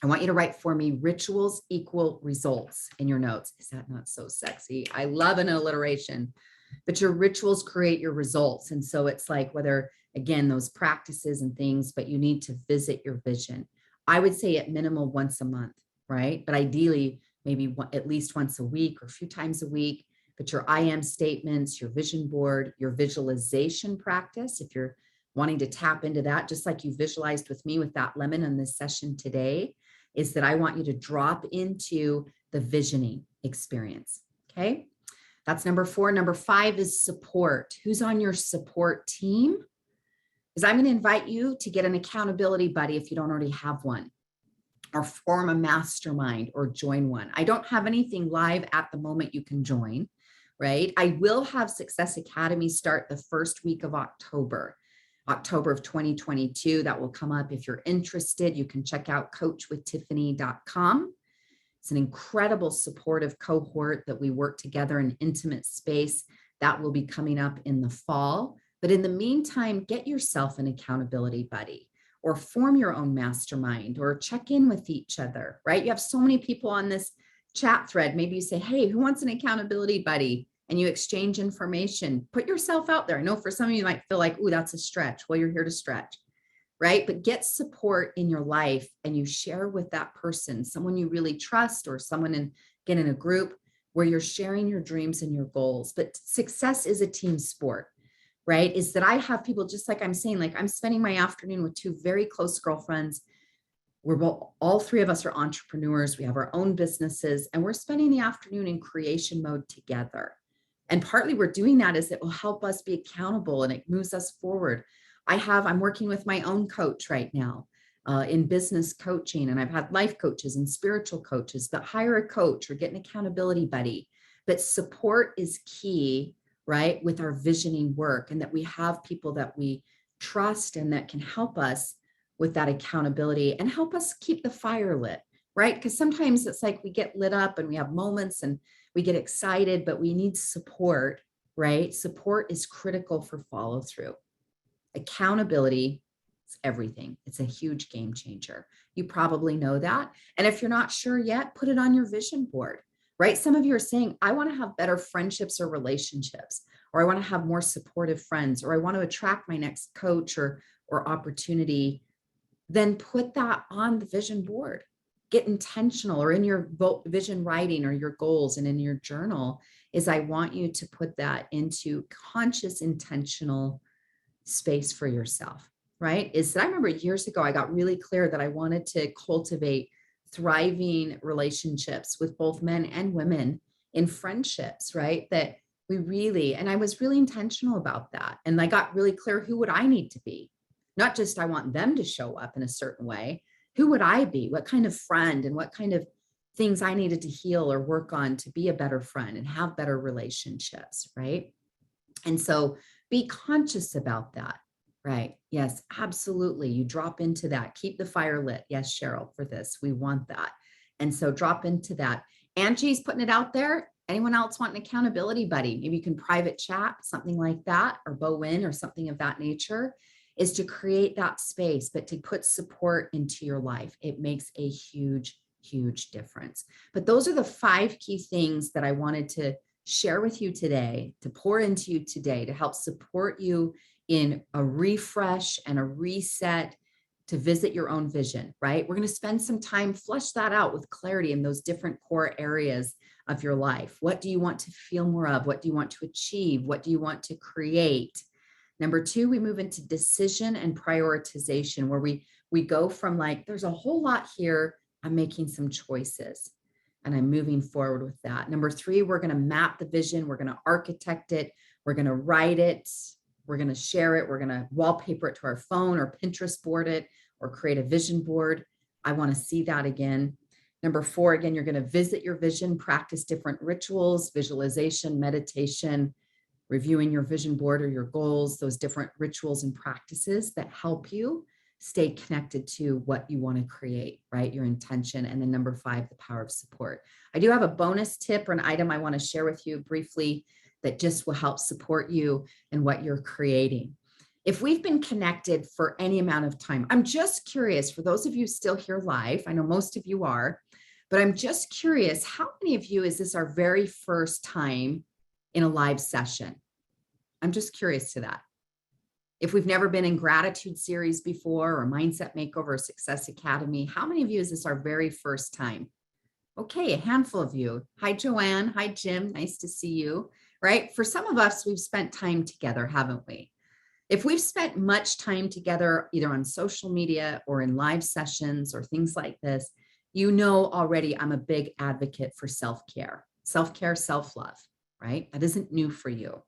I want you to write for me, rituals equal results, in your notes. Is that not so sexy? I love an alliteration. but your rituals create your results. And so it's like, whether, again, those practices and things, but you need to visit your vision. I would say at minimal once a month, right? But ideally, maybe at least once a week or a few times a week. But your I am statements, your vision board, your visualization practice, if you're wanting to tap into that, just like you visualized with me with that lemon in this session today, is that I want you to drop into the visioning experience. Okay. That's number 4. Number 5 is support. Who's on your support team? Because I'm going to invite you to get an accountability buddy if you don't already have one, or form a mastermind or join one. I don't have anything live at the moment you can join, right? I will have Success Academy start the first week of October of 2022. That will come up. If you're interested, you can check out coachwithtiffany.com. It's an incredible supportive cohort that we work together in intimate space. That will be coming up in the fall. But in the meantime, get yourself an accountability buddy, or form your own mastermind, or check in with each other, right? You have so many people on this chat thread. Maybe you say, hey, who wants an accountability buddy? And you exchange information. Put yourself out there. I know for some of you might feel like, ooh, that's a stretch. Well, you're here to stretch, right? But get support in your life, and you share with that person, someone you really trust, or someone get in a group where you're sharing your dreams and your goals. But success is a team sport, right? Is that I have people, just like I'm saying, like I'm spending my afternoon with 2 very close girlfriends. We're both, all 3 of us are entrepreneurs. We have our own businesses, and we're spending the afternoon in creation mode together. And partly we're doing that is it will help us be accountable, and it moves us forward. I'm working with my own coach right now in business coaching, and I've had life coaches and spiritual coaches, but hire a coach or get an accountability buddy. But support is key, right? With our visioning work, and that we have people that we trust and that can help us with that accountability and help us keep the fire lit, right? Because sometimes it's like we get lit up and we have moments and we get excited, but we need support, right? Support is critical for follow through. Accountability is everything. It's a huge game changer. You probably know that. And if you're not sure yet, put it on your vision board, right? Some of you are saying, I want to have better friendships or relationships, or I want to have more supportive friends, or I want to attract my next coach or opportunity. Then put that on the vision board. Get intentional, or in your vision writing or your goals and in your journal, is I want you to put that into conscious, intentional space for yourself, right? Is that I remember years ago, I got really clear that I wanted to cultivate thriving relationships with both men and women in friendships, right? That we really, and I was really intentional about that. And I got really clear, who would I need to be? Not just I want them to show up in a certain way. Who would I be? What kind of friend, and what kind of things I needed to heal or work on to be a better friend and have better relationships, right? And so be conscious about that, right? Yes, absolutely. You drop into that. Keep the fire lit. Yes, Cheryl, for this. We want that. And so drop into that. Angie's putting it out there. Anyone else want an accountability buddy? Maybe you can private chat, something like that, or Bowen or something of that nature, is to create that space, but to put support into your life. It makes a huge, huge difference. But those are the 5 key things that I wanted to share with you today, to pour into you today, to help support you in a refresh and a reset, to visit your own vision, right? We're going to spend some time, flesh that out with clarity in those different core areas of your life. What do you want to feel more of? What do you want to achieve? What do you want to create? Number 2, we move into decision and prioritization, where we go from like, there's a whole lot here. I'm making some choices and I'm moving forward with that. Number 3, we're going to map the vision. We're going to architect it. We're going to write it. We're going to share it. We're going to wallpaper it to our phone or Pinterest board it or create a vision board. I want to see that again. Number 4, again, you're going to visit your vision, practice different rituals, visualization, meditation, reviewing your vision board or your goals, those different rituals and practices that help you stay connected to what you want to create, right? Your intention. And then number 5, the power of support. I do have a bonus tip or an item I want to share with you briefly that just will help support you in what you're creating. If we've been connected for any amount of time, I'm just curious, for those of you still here live, I know most of you are, but I'm just curious, how many of you is this our very first time in a live session? I'm just curious to that. If we've never been in gratitude series before or mindset makeover or success academy, how many of you is this our very first time? Okay, a handful of you. Hi, Joanne. Hi, Jim. Nice to see you. Right? For some of us, we've spent time together, haven't we? If we've spent much time together, either on social media or in live sessions or things like this, you know already I'm a big advocate for self-care, self-love, right? That isn't new for you.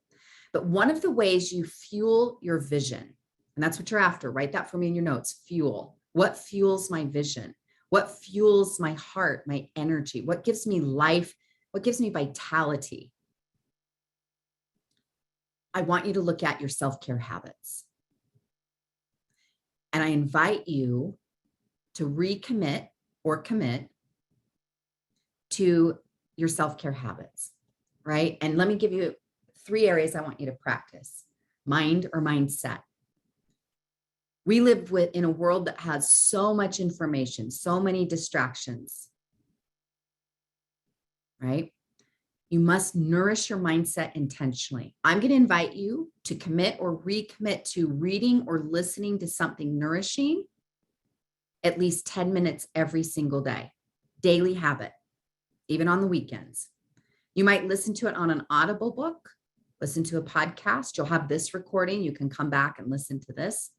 But one of the ways you fuel your vision, and that's what you're after, write that for me in your notes, fuel. What fuels my vision? What fuels my heart, my energy? What gives me life? What gives me vitality? I want you to look at your self-care habits. And I invite you to recommit or commit to your self-care habits, right? And let me give you 3 areas I want you to practice: mind or mindset. We live in a world that has so much information, so many distractions, right? You must nourish your mindset intentionally. I'm going to invite you to commit or recommit to reading or listening to something nourishing at least 10 minutes every single day. Daily habit, even on the weekends. You might listen to it on an Audible book, listen to a podcast. You'll have this recording. You can come back and listen to this.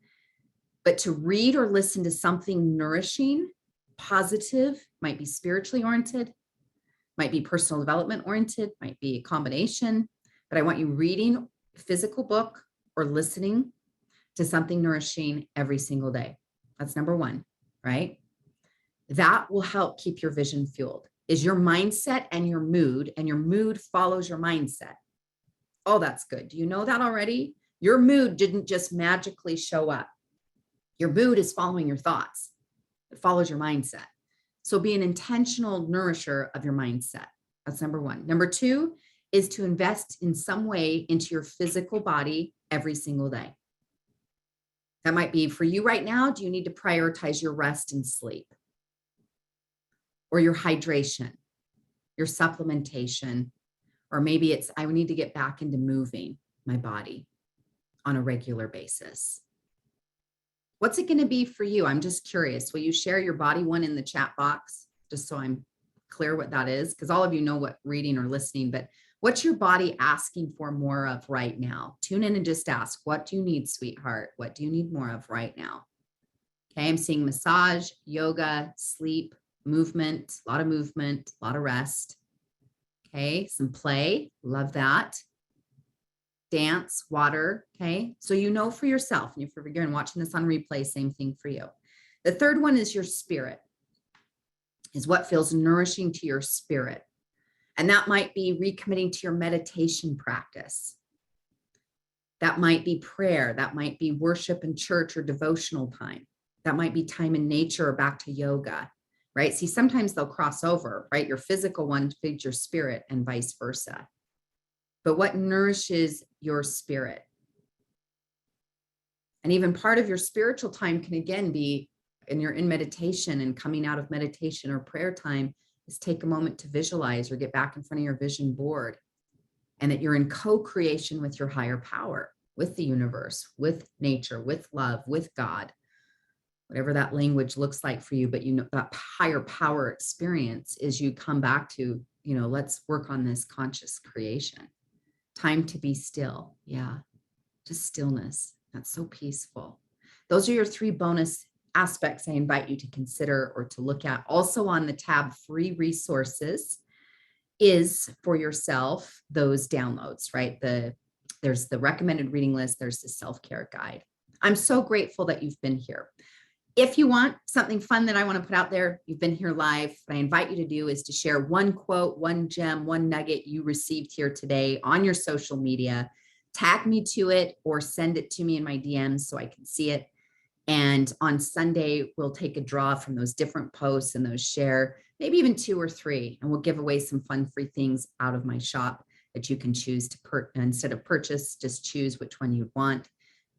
But to read or listen to something nourishing, positive, might be spiritually oriented, might be personal development oriented, might be a combination. But I want you reading a physical book or listening to something nourishing every single day. That's number 1, right? That will help keep your vision fueled. Is your mindset and your mood follows your mindset. Oh, that's good. Do you know that already? Your mood didn't just magically show up. Your mood is following your thoughts. It follows your mindset. So be an intentional nourisher of your mindset. That's number 1. Number 2 is to invest in some way into your physical body every single day. That might be for you right now. Do you need to prioritize your rest and sleep? Or your hydration, your supplementation? Or maybe it's, I need to get back into moving my body on a regular basis. What's it going to be for you? I'm just curious. Will you share your body one in the chat box, just so I'm clear what that is? Because all of you know what reading or listening, but what's your body asking for more of right now? Tune in and just ask, what do you need, sweetheart? What do you need more of right now? Okay, I'm seeing massage, yoga, sleep, movement, a lot of rest. Okay, some play, love that. Dance, water, okay? So you know for yourself, and if you're watching this on replay, same thing for you. The third one is your spirit, is what feels nourishing to your spirit. And that might be recommitting to your meditation practice. That might be prayer. That might be worship in church or devotional time. That might be time in nature or back to yoga, right? See, sometimes they'll cross over, right? Your physical one feeds your spirit and vice versa. But what nourishes your spirit? And even part of your spiritual time can again be, and you're in meditation and coming out of meditation or prayer time, is take a moment to visualize or get back in front of your vision board, and that you're in co-creation with your higher power, with the universe, with nature, with love, with God, whatever that language looks like for you. But you know, that higher power experience is you come back to, let's work on this conscious creation. Time to be still. Yeah, just stillness. That's so peaceful. Those are your 3 bonus aspects I invite you to consider or to look at. Also on the tab free resources is for yourself those downloads, right? There's the recommended reading list. There's the self-care guide. I'm so grateful that you've been here. If you want something fun that I want to put out there, you've been here live. What I invite you to do is to share one quote, one gem, one nugget you received here today on your social media. Tag me to it or send it to me in my DMs so I can see it. And on Sunday, we'll take a draw from those different posts and those share, maybe even 2 or 3, and we'll give away some fun free things out of my shop that you can choose to instead of purchase, just choose which one you want.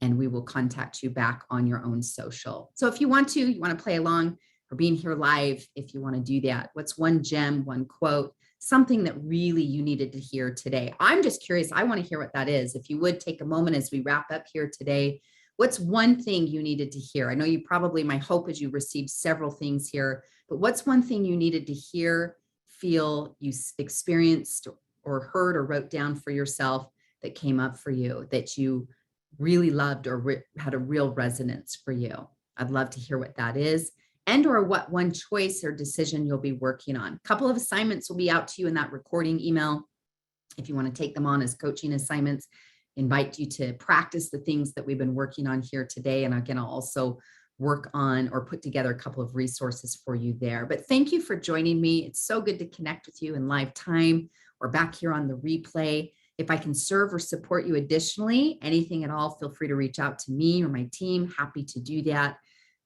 And we will contact you back on your own social. So if you want to play along or being here live, if you want to do that, what's one gem, one quote something that really you needed to hear today. I'm just curious. I want to hear what that is. If you would take a moment as we wrap up here today, what's one thing you needed to hear? I know you probably, my hope is you received several things here, but what's one thing you needed to hear, feel, you experienced or heard or wrote down for yourself that came up for you that you really loved or had a real resonance for you? I'd love to hear what that is, and or what one choice or decision you'll be working on. A couple of assignments will be out to you in that recording email. If you want to take them on as coaching assignments, invite you to practice the things that we've been working on here today. And again, I'll also work on or put together a couple of resources for you there. But thank you for joining me. It's so good to connect with you in live time or back here on the replay. If I can serve or support you additionally, anything at all, feel free to reach out to me or my team. Happy to do that.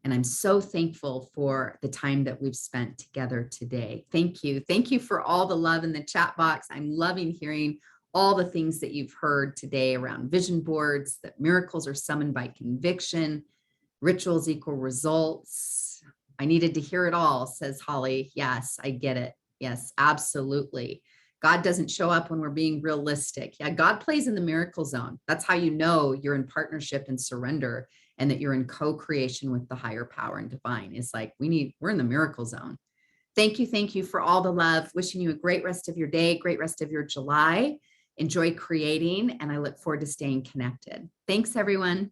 And I'm so thankful for the time that we've spent together today. Thank you. Thank you for all the love in the chat box. I'm loving hearing all the things that you've heard today around vision boards, that miracles are summoned by conviction, rituals equal results. I needed to hear it all, says Holly. Yes, I get it. Yes, absolutely. God doesn't show up when we're being realistic. Yeah, God plays in the miracle zone. That's how you know you're in partnership and surrender, and that you're in co-creation with the higher power and divine. It's like we're in the miracle zone. Thank you. Thank you for all the love. Wishing you a great rest of your day, great rest of your July. Enjoy creating, and I look forward to staying connected. Thanks, everyone.